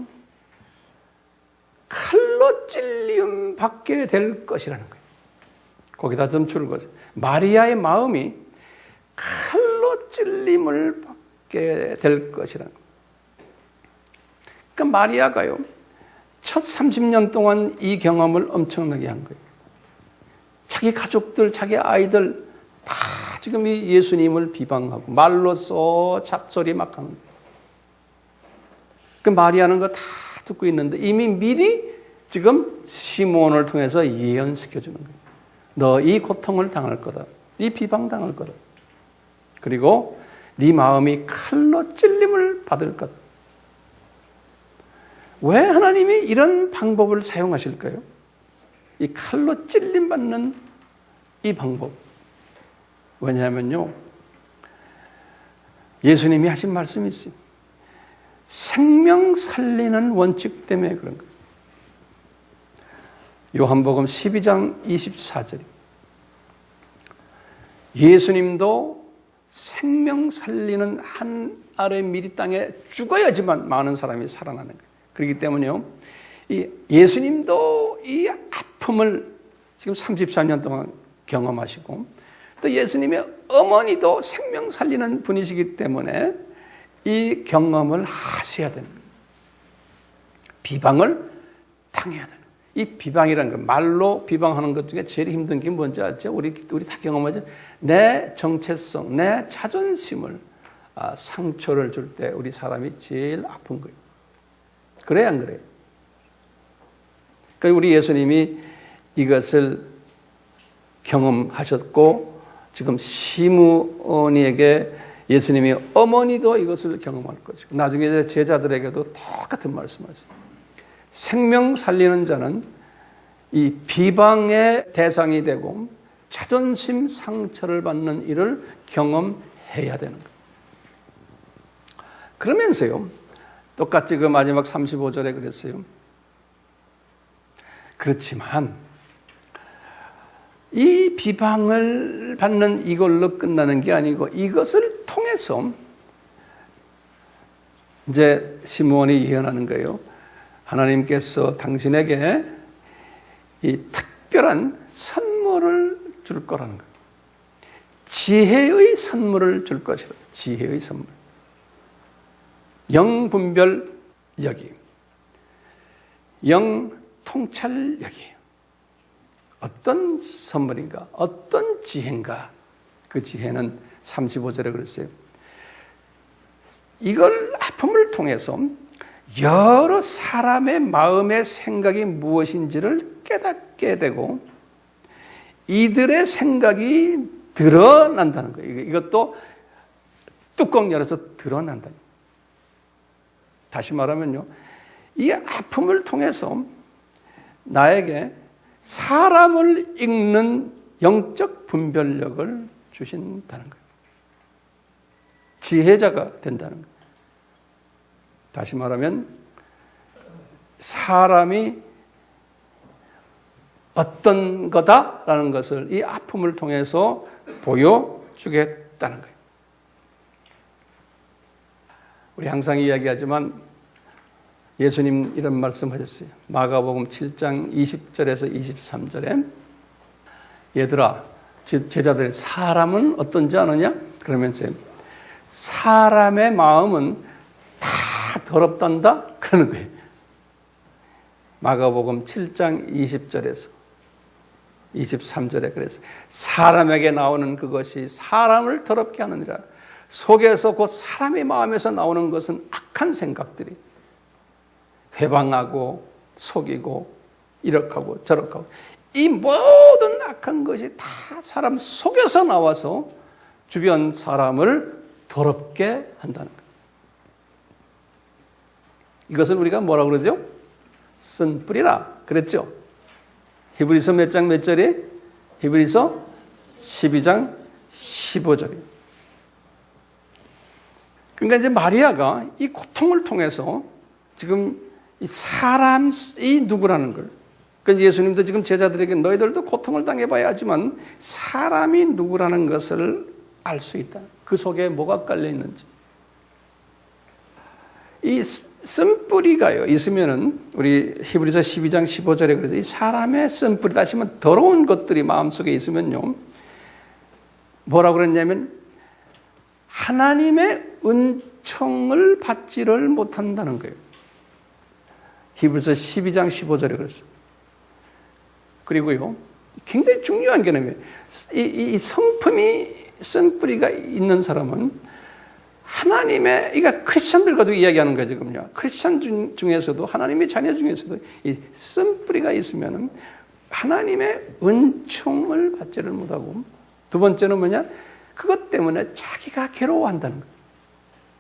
Speaker 1: 칼로 찔림 받게 될 것이라는 거예요. 거기다 점추를 거죠. 마리아의 마음이 칼로 찔림을 받게 될 것이라는 거예요. 그러니까 마리아가요, 첫 30년 동안 이 경험을 엄청나게 한 거예요. 자기 가족들, 자기 아이들 다 지금 이 예수님을 비방하고 말로써 잡소리 막 하는 거예요. 그 마리아는 거 다 듣고 있는데 이미 미리 지금 시므온을 통해서 예언시켜 주는 거예요. 너 이 고통을 당할 거다. 이 비방 당할 거다. 그리고 네 마음이 칼로 찔림을 받을 거다. 왜 하나님이 이런 방법을 사용하실까요? 이 칼로 찔림 받는 이 방법. 왜냐하면요, 예수님이 하신 말씀이 있어요. 생명 살리는 원칙 때문에 그런 거예요. 요한복음 12장 24절. 예수님도 생명 살리는 한 알의 미리 땅에 죽어야지만 많은 사람이 살아나는 거예요. 그렇기 때문에요, 이 예수님도 이 아픔을 지금 34년 동안 경험하시고, 또 예수님의 어머니도 생명 살리는 분이시기 때문에 이 경험을 하셔야 되는 거예요. 비방을 당해야 되는 거예요. 이 비방이라는 거, 말로 비방하는 것 중에 제일 힘든 게 뭔지 알죠? 우리 다 경험하죠? 내 정체성, 내 자존심을 상처를 줄 때 우리 사람이 제일 아픈 거예요. 그래야 안 그래요? 그러니까 우리 예수님이 이것을 경험하셨고, 지금 시므온에게 예수님이 어머니도 이것을 경험할 것이고, 나중에 제자들에게도 똑같은 말씀하세요. 생명 살리는 자는 이 비방의 대상이 되고 자존심 상처를 받는 일을 경험해야 되는 거예요. 그러면서요, 똑같이 그 마지막 35절에 그랬어요. 그렇지만 이 비방을 받는 이걸로 끝나는 게 아니고, 이것을 통해서 이제 시므온이 예언하는 거예요. 하나님께서 당신에게 이 특별한 선물을 줄 거라는 거예요. 지혜의 선물을 줄 것이라. 지혜의 선물. 영분별력이, 영통찰력이에요. 어떤 선물인가? 어떤 지혜인가? 그 지혜는 35절에 그랬어요. 이걸 아픔을 통해서 여러 사람의 마음의 생각이 무엇인지를 깨닫게 되고 이들의 생각이 드러난다는 거예요. 이것도 뚜껑 열어서 드러난다. 다시 말하면요, 이 아픔을 통해서 나에게 사람을 읽는 영적 분별력을 주신다는 거예요. 지혜자가 된다는 거예요. 다시 말하면 사람이 어떤 거다라는 것을 이 아픔을 통해서 보여주겠다는 거예요. 우리 항상 이야기하지만 예수님 이런 말씀하셨어요. 마가복음 7장 20절에서 23절에 얘들아, 제자들이 사람은 어떤지 아느냐? 그러면서 사람의 마음은 다 더럽단다? 그러는 거예요. 마가복음 7장 20절에서 23절에 그래서 사람에게 나오는 그것이 사람을 더럽게 하느니라. 속에서 곧 사람의 마음에서 나오는 것은 악한 생각들이 회방하고 속이고 이렇게하고 저렇게하고 이 모든 악한 것이 다 사람 속에서 나와서 주변 사람을 더럽게 한다는 거예요. 이것을 우리가 뭐라고 그러죠? 쓴뿌리라 그랬죠. 히브리서 몇 장 몇 절에? 히브리서 12장 15절이에요. 그러니까 이제 마리아가 이 고통을 통해서 지금 이 사람이 누구라는 걸, 그러니까 예수님도 지금 제자들에게 너희들도 고통을 당해봐야 하지만 사람이 누구라는 것을 알 수 있다. 그 속에 뭐가 깔려 있는지. 이 쓴뿌리가요 있으면은 우리 히브리서 12장 15절에 그래서 이 사람의 쓴뿌리, 다시 말하면 더러운 것들이 마음속에 있으면요 뭐라고 그랬냐면 하나님의 은총을 받지를 못한다는 거예요. 히브리서 12장 15절에 그랬어요. 그리고요 굉장히 중요한 개념이에요. 이 성품이 쓴뿌리가 있는 사람은 하나님의, 이게 크리스천들 가지고 이야기하는 거죠, 지금요. 크리스천 중에서도, 하나님의 자녀 중에서도 이 쓴뿌리가 있으면 하나님의 은총을 받지를 못하고, 두 번째는 뭐냐? 그것 때문에 자기가 괴로워한다는 거예요.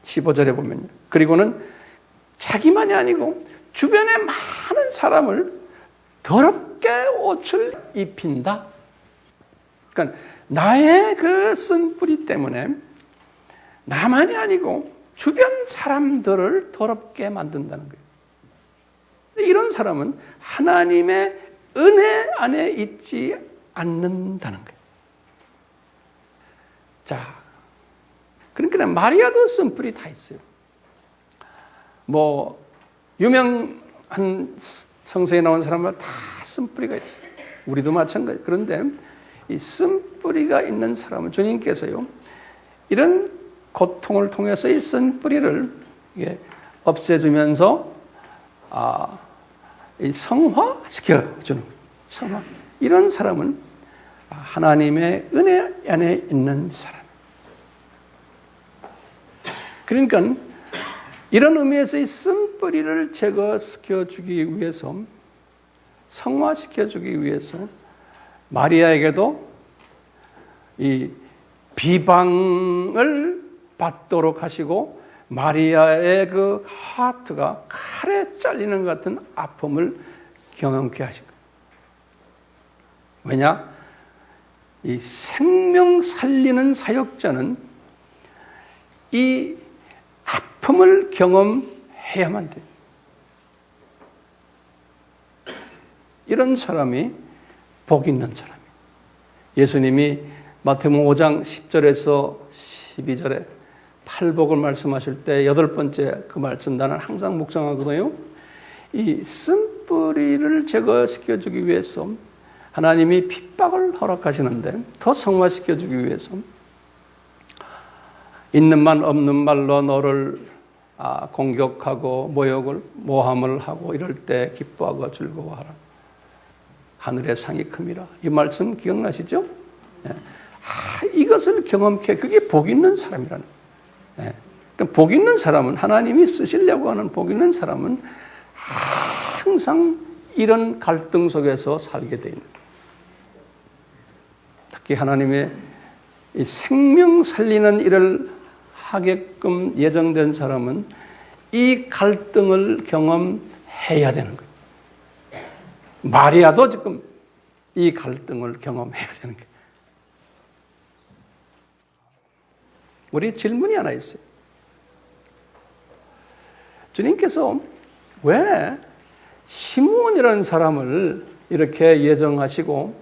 Speaker 1: 15절에 보면요. 그리고는 자기만이 아니고 주변의 많은 사람을 더럽게 옷을 입힌다. 그러니까 나의 그 쓴뿌리 때문에 나만이 아니고 주변 사람들을 더럽게 만든다는 거예요. 이런 사람은 하나님의 은혜 안에 있지 않는다는 거예요. 자, 그러니까 마리아도 쓴뿌리 다 있어요. 뭐 유명한 성서에 나온 사람은 다 쓴뿌리가 있어요. 우리도 마찬가지. 그런데 이 쓴뿌리가 있는 사람은 주님께서요 이런 고통을 통해서 이 쓴뿌리를 없애주면서 이 성화시켜주는 거예요. 성화. 이런 사람은 하나님의 은혜 안에 있는 사람. 그러니까 이런 의미에서 이 쓴뿌리를 제거시켜주기 위해서, 성화시켜주기 위해서 마리아에게도 이 비방을 받도록 하시고 마리아의 그 하트가 칼에 잘리는 것 같은 아픔을 경험케 하신 거예요. 왜냐? 이 생명 살리는 사역자는 이 아픔을 경험해야만 돼요. 이런 사람이 복 있는 사람이에요. 예수님이 마태복음 5장 10절에서 12절에 팔복을 말씀하실 때 8번째 그 말씀 나는 항상 묵상하거든요. 이 쓴뿌리를 제거시켜주기 위해서 하나님이 핍박을 허락하시는데 더 성화시켜주기 위해서 있는 말 없는 말로 너를 공격하고 모함을 하고 이럴 때 기뻐하고 즐거워하라. 하늘의 상이 큼이라. 이 말씀 기억나시죠? 이것을 경험케, 그게 복 있는 사람이라는 거예요. 그러니까 복 있는 사람은, 하나님이 쓰시려고 하는 복 있는 사람은 항상 이런 갈등 속에서 살게 돼 있는 거예요. 특히 하나님의 이 생명 살리는 일을 하게끔 예정된 사람은 이 갈등을 경험해야 되는 거예요. 마리아도 지금 이 갈등을 경험해야 되는 거예요. 우리 질문이 하나 있어요. 주님께서 왜 시므온이라는 사람을 이렇게 예정하시고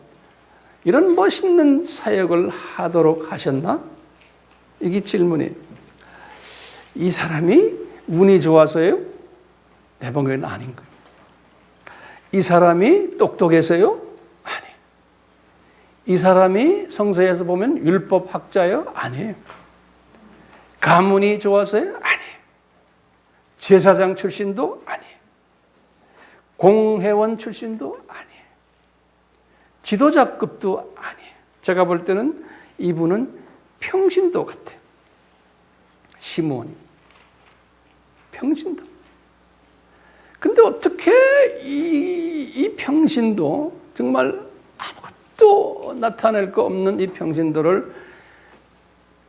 Speaker 1: 이런 멋있는 사역을 하도록 하셨나? 이게 질문이에요. 이 사람이 운이 좋아서요? 내 보기에는 아닌 거예요. 이 사람이 똑똑해서요? 아니에요. 이 사람이 성서에서 보면 율법학자요? 아니에요. 가문이 좋아서요? 아니에요. 제사장 출신도 아니에요. 공회원 출신도 아니에요. 지도자급도 아니에요. 제가 볼 때는 이분은 평신도 같아요. 시므온이. 평신도. 근데 어떻게 이 평신도, 정말 아무것도 나타낼 거 없는 이 평신도를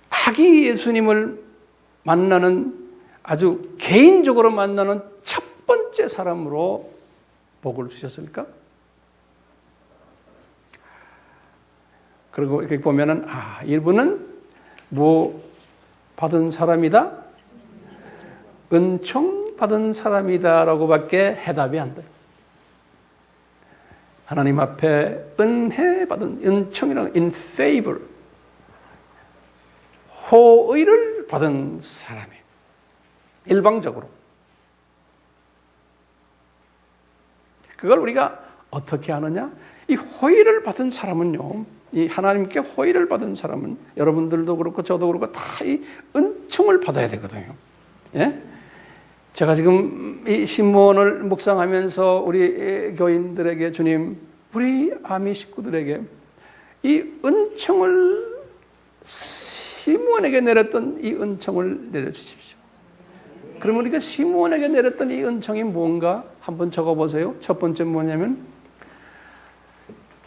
Speaker 1: 아기 예수님을 만나는, 아주 개인적으로 만나는 첫 번째 사람으로 복을 주셨을까? 그리고 이렇게 보면은, 이분은 뭐 받은 사람이다? 은총 받은 사람이다 라고 밖에 해답이 안 돼요. 하나님 앞에 은혜 받은, 은총이라는 in favor, 호의를 받은 사람이에요. 일방적으로. 그걸 우리가 어떻게 하느냐? 이 호의를 받은 사람은요, 이 하나님께 호의를 받은 사람은, 여러분들도 그렇고 저도 그렇고 다 이 은총을 받아야 되거든요. 예? 제가 지금 이 시므온을 묵상하면서 우리 교인들에게, 주님, 우리 아미 식구들에게 이 은총을, 시므온에게 내렸던 이 은총을 내려주십시오. 그러면 우리가 시므온에게 내렸던 이 은총이 뭔가 한번 적어보세요. 첫 번째 뭐냐면,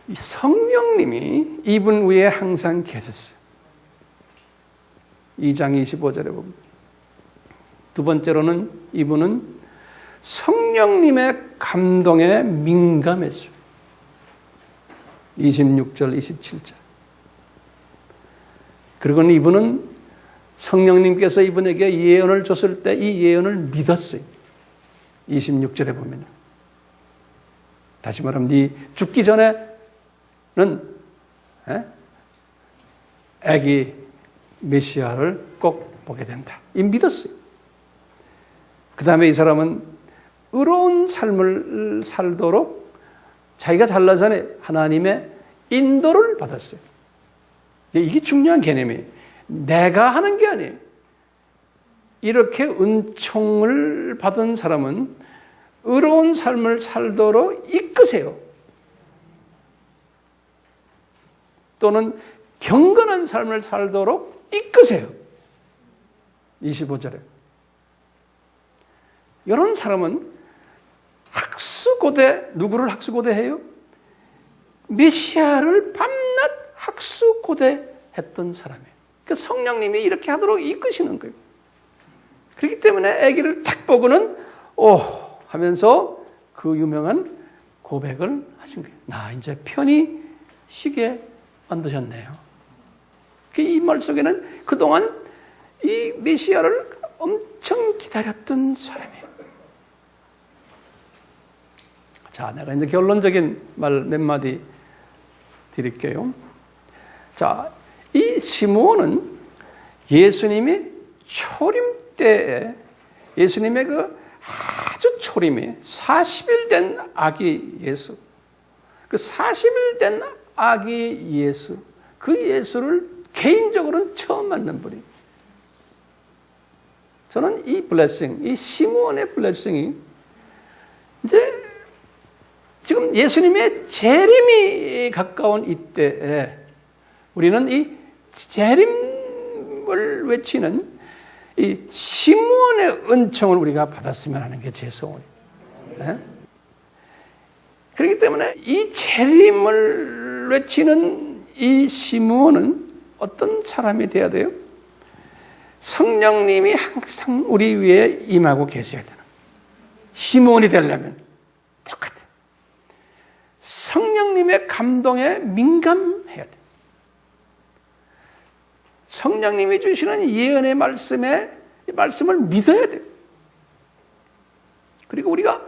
Speaker 1: 이 성령님이 이분 위에 항상 계셨어요. 2장 25절에 보면. 두 번째로는 이분은 성령님의 감동에 민감했어요. 26절, 27절. 그리고 이분은 성령님께서 이분에게 예언을 줬을 때 이 예언을 믿었어요. 26절에 보면요. 다시 말하면 네 죽기 전에는 아기 메시아를 꼭 보게 된다. 이 믿었어요. 그 다음에 이 사람은 의로운 삶을 살도록 자기가 잘난 전에 하나님의 인도를 받았어요. 이게 중요한 개념이에요. 내가 하는 게 아니에요. 이렇게 은총을 받은 사람은 의로운 삶을 살도록 이끄세요. 또는 경건한 삶을 살도록 이끄세요. 25절에. 이런 사람은 학수고대, 누구를 학수고대해요? 메시아를 밤낮 학수고대했던 사람이에요. 그러니까 성령님이 이렇게 하도록 이끄시는 거예요. 그렇기 때문에 아기를 탁 보고는 오 하면서 그 유명한 고백을 하신 거예요. 나 이제 편히 쉬게 만드셨네요. 이 말 속에는 그동안 이 메시아를 엄청 기다렸던 사람이에요. 자, 내가 이제 결론적인 말 몇 마디 드릴게요. 자, 이 시므온은 예수님이 초림 때에, 예수님의 그 아주 초림이 40일 된 아기 예수, 그 40일 된 아기 예수, 그 예수를 개인적으로는 처음 만난 분이. 저는 이 블레싱, 이 시므온의 블레싱이 이제 지금 예수님의 재림이 가까운 이때에 우리는 이 재림을 외치는 이 시므온의 은총을 우리가 받았으면 하는 게 제 소원이에요. 네? 그렇기 때문에 이 재림을 외치는 이 시므온은 어떤 사람이 되어야 돼요? 성령님이 항상 우리 위에 임하고 계셔야 되는. 시므온이 되려면 똑같아요. 성령님의 감동에 민감해야 돼요. 성령님이 주시는 예언의 말씀을 믿어야 돼요. 그리고 우리가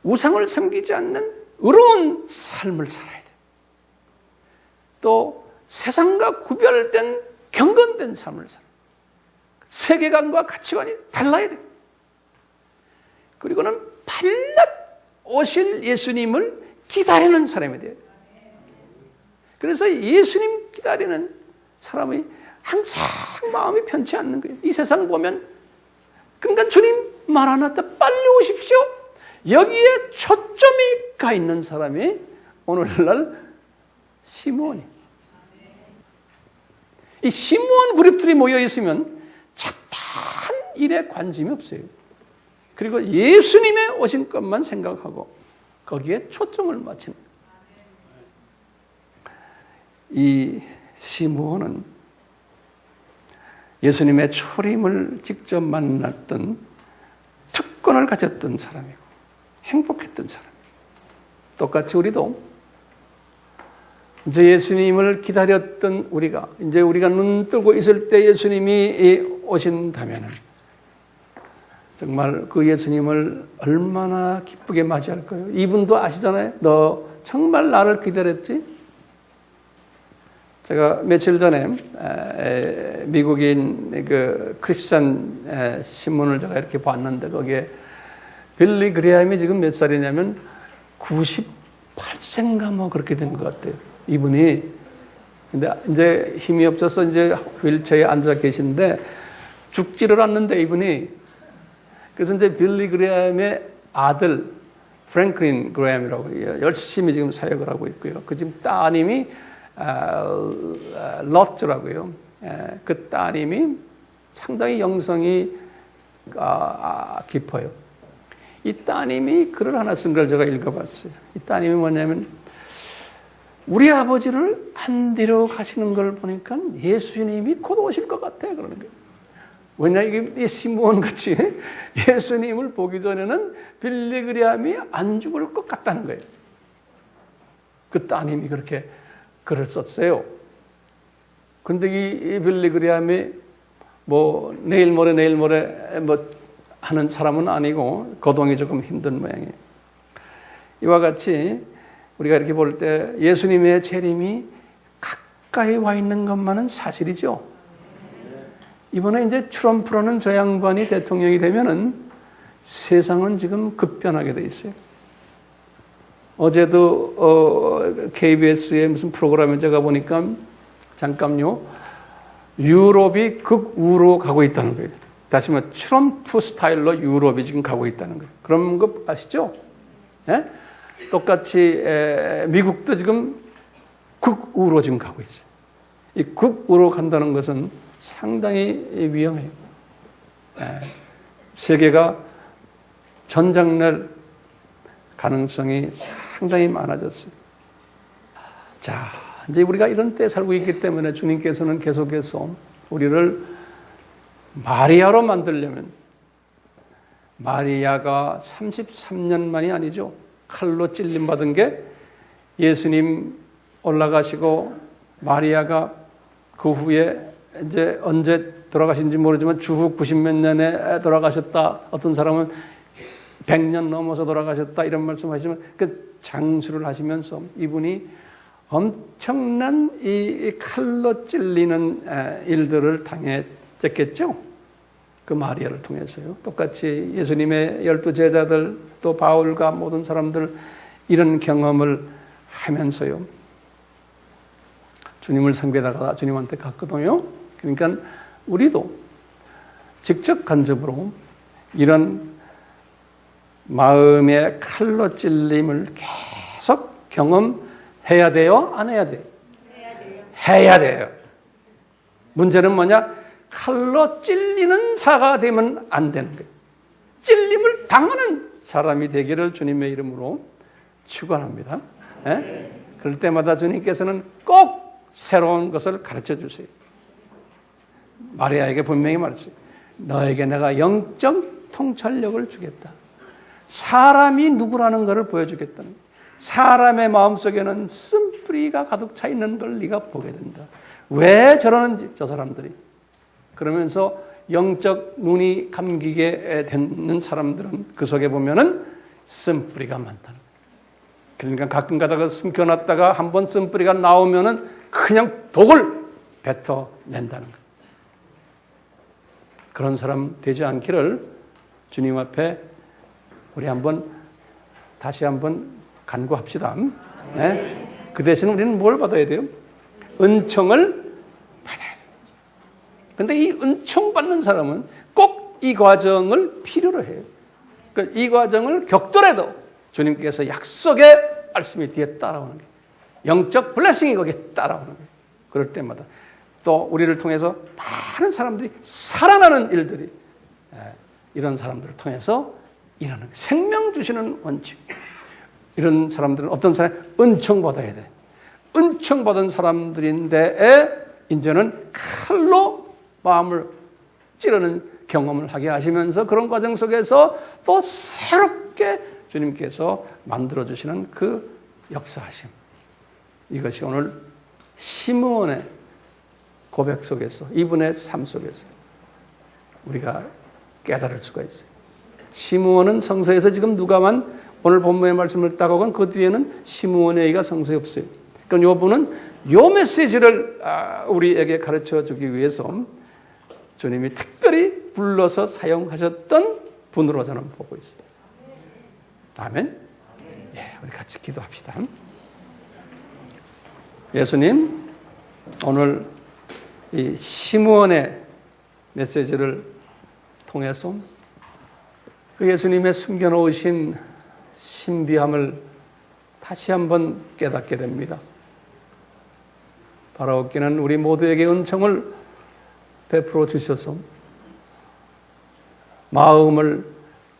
Speaker 1: 우상을 섬기지 않는 의로운 삶을 살아야 돼요. 또 세상과 구별된 경건된 삶을 살아야 돼요. 세계관과 가치관이 달라야 돼요. 그리고는 밤낮 오실 예수님을 기다리는 사람이 돼요. 그래서 예수님 기다리는 사람이 항상 마음이 편치 않는 거예요. 이 세상 보면, 그러니까 주님 마라나타 빨리 오십시오. 여기에 초점이 가 있는 사람이 오늘날 시므온이. 이 시므온 그룹들이 모여 있으면 잡다한 일에 관심이 없어요. 그리고 예수님의 오신 것만 생각하고 거기에 초점을 맞추는. 이 시므온은 예수님의 초림을 직접 만났던 특권을 가졌던 사람이고 행복했던 사람이에요. 똑같이 우리도 이제 예수님을 기다렸던 우리가 눈 뜨고 있을 때 예수님이 오신다면 정말 그 예수님을 얼마나 기쁘게 맞이할까요? 이분도 아시잖아요. 너 정말 나를 기다렸지? 제가 며칠 전에 미국인 그 크리스찬 신문을 제가 이렇게 봤는데 거기에 빌리 그레함이 지금 몇 살이냐면 98세인가 뭐 그렇게 된 것 같아요. 이분이. 근데 이제 힘이 없어서 이제 휠체어에 앉아 계신데 죽지를 않는데 이분이. 그래서 이제 빌리 그레함의 아들 프랭클린 그레함이라고 열심히 지금 사역을 하고 있고요. 그 지금 따님이 럿즈라고요. 그 따님이 상당히 영성이 깊어요. 이 따님이 글을 하나 쓴 걸 제가 읽어봤어요. 이 따님이 뭐냐면 우리 아버지를 안 데려가시는 걸 보니까 예수님이 곧 오실 것 같아 그러는 거예요. 왜냐 이게 시므온 같이 예수님을 보기 전에는 빌리 그레함이 안 죽을 것 같다는 거예요. 그 따님이 그렇게 글을 썼어요. 근데 이 빌리 그레함이 뭐 내일 모레 뭐 하는 사람은 아니고 거동이 조금 힘든 모양이에요. 이와 같이 우리가 이렇게 볼 때 예수님의 재림이 가까이 와 있는 것만은 사실이죠. 이번에 이제 트럼프라는 저 양반이 대통령이 되면은 세상은 지금 급변하게 돼 있어요. 어제도 KBS의 무슨 프로그램에 제가 보니까 잠깐요 유럽이 극우로 가고 있다는 거예요. 다시 말해 트럼프 스타일로 유럽이 지금 가고 있다는 거예요. 그런 거 아시죠? 네? 똑같이 미국도 지금 극우로 지금 가고 있어요. 이 극우로 간다는 것은 상당히 위험해요. 세계가 전장날 가능성이 상당히 많아졌어요. 자, 이제 우리가 이런 때에 살고 있기 때문에 주님께서는 계속해서 우리를 마리아로 만들려면 마리아가 33년만이 아니죠. 칼로 찔림받은 게 예수님 올라가시고 마리아가 그 후에 이제 언제 돌아가신지 모르지만 주후 90몇 년에 돌아가셨다. 어떤 사람은 100년 넘어서 돌아가셨다. 이런 말씀 하시면 그 장수를 하시면서 이분이 엄청난 이 칼로 찔리는 일들을 당했겠죠. 그 마리아를 통해서요. 똑같이 예수님의 12 제자들 또 바울과 모든 사람들 이런 경험을 하면서요. 주님을 섬기다가 주님한테 갔거든요. 그러니까 우리도 직접 간접으로 이런 마음의 칼로 찔림을 계속 경험해야 돼요? 안 해야 돼요? 해야 돼요. 문제는 뭐냐? 칼로 찔리는 자가 되면 안 되는 거예요. 찔림을 당하는 사람이 되기를 주님의 이름으로 축원합니다. 그럴 때마다 주님께서는 꼭 새로운 것을 가르쳐 주세요. 마리아에게 분명히 말했어요. 너에게 내가 영적 통찰력을 주겠다. 사람이 누구라는 것을 보여주겠다는 거예요. 사람의 마음속에는 쓴뿌리가 가득 차 있는 걸 네가 보게 된다. 왜 저러는지 저 사람들이. 그러면서 영적 눈이 감기게 되는 사람들은 그 속에 보면은 쓴뿌리가 많다는 거예요. 그러니까 가끔 가다가 숨겨놨다가 한번 쓴뿌리가 나오면은 그냥 독을 뱉어낸다는 거예요. 그런 사람 되지 않기를 주님 앞에 우리 다시 한번 간구합시다. 네? 그 대신 우리는 뭘 받아야 돼요? 은총을 받아야 돼요. 그런데 이 은총 받는 사람은 꼭 이 과정을 필요로 해요. 그러니까 이 과정을 겪더라도 주님께서 약속의 말씀이 뒤에 따라오는 거예요. 영적 블레싱이 거기에 따라오는 거예요. 그럴 때마다 또 우리를 통해서 많은 사람들이 살아나는 일들이 이런 사람들을 통해서 일어나는 거예요. 생명 주시는 원칙. 이런 사람들은 어떤 사람이 은총 받아야 돼. 은총 받은 사람들인데 이제는 칼로 마음을 찌르는 경험을 하게 하시면서 그런 과정 속에서 또 새롭게 주님께서 만들어주시는 그 역사하심. 이것이 오늘 시므온의 고백 속에서, 이분의 삶 속에서 우리가 깨달을 수가 있어요. 시므온은 성서에서 지금 누가만 오늘 본문의 말씀을 따가고 그 뒤에는 시므온의 얘기가 성서에 없어요. 그러니까 이분은 이 메시지를 우리에게 가르쳐 주기 위해서 주님이 특별히 불러서 사용하셨던 분으로 저는 보고 있어요. 아멘. 예, 우리 같이 기도합시다. 예수님, 오늘 이 시므온의 메시지를 통해서 그 예수님의 숨겨놓으신 신비함을 다시 한번 깨닫게 됩니다. 바라옵기는 우리 모두에게 은총을 베풀어 주셔서 마음을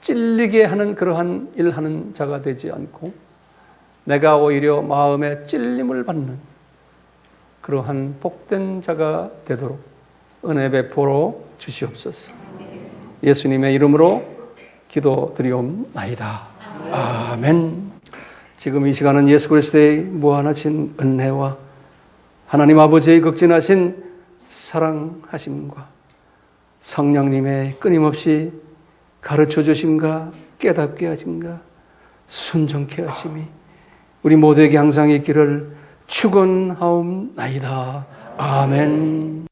Speaker 1: 찔리게 하는 그러한 일하는 자가 되지 않고 내가 오히려 마음에 찔림을 받는 그러한 복된 자가 되도록 은혜 베풀어 주시옵소서. 예수님의 이름으로 기도드리옵나이다. 아멘. 지금 이 시간은 예수 그리스도의 무한하신 은혜와 하나님 아버지의 극진하신 사랑하심과 성령님의 끊임없이 가르쳐 주심과 깨닫게 하심과 순종케 하심이 우리 모두에게 항상 있기를 축원하옵나이다. 아멘.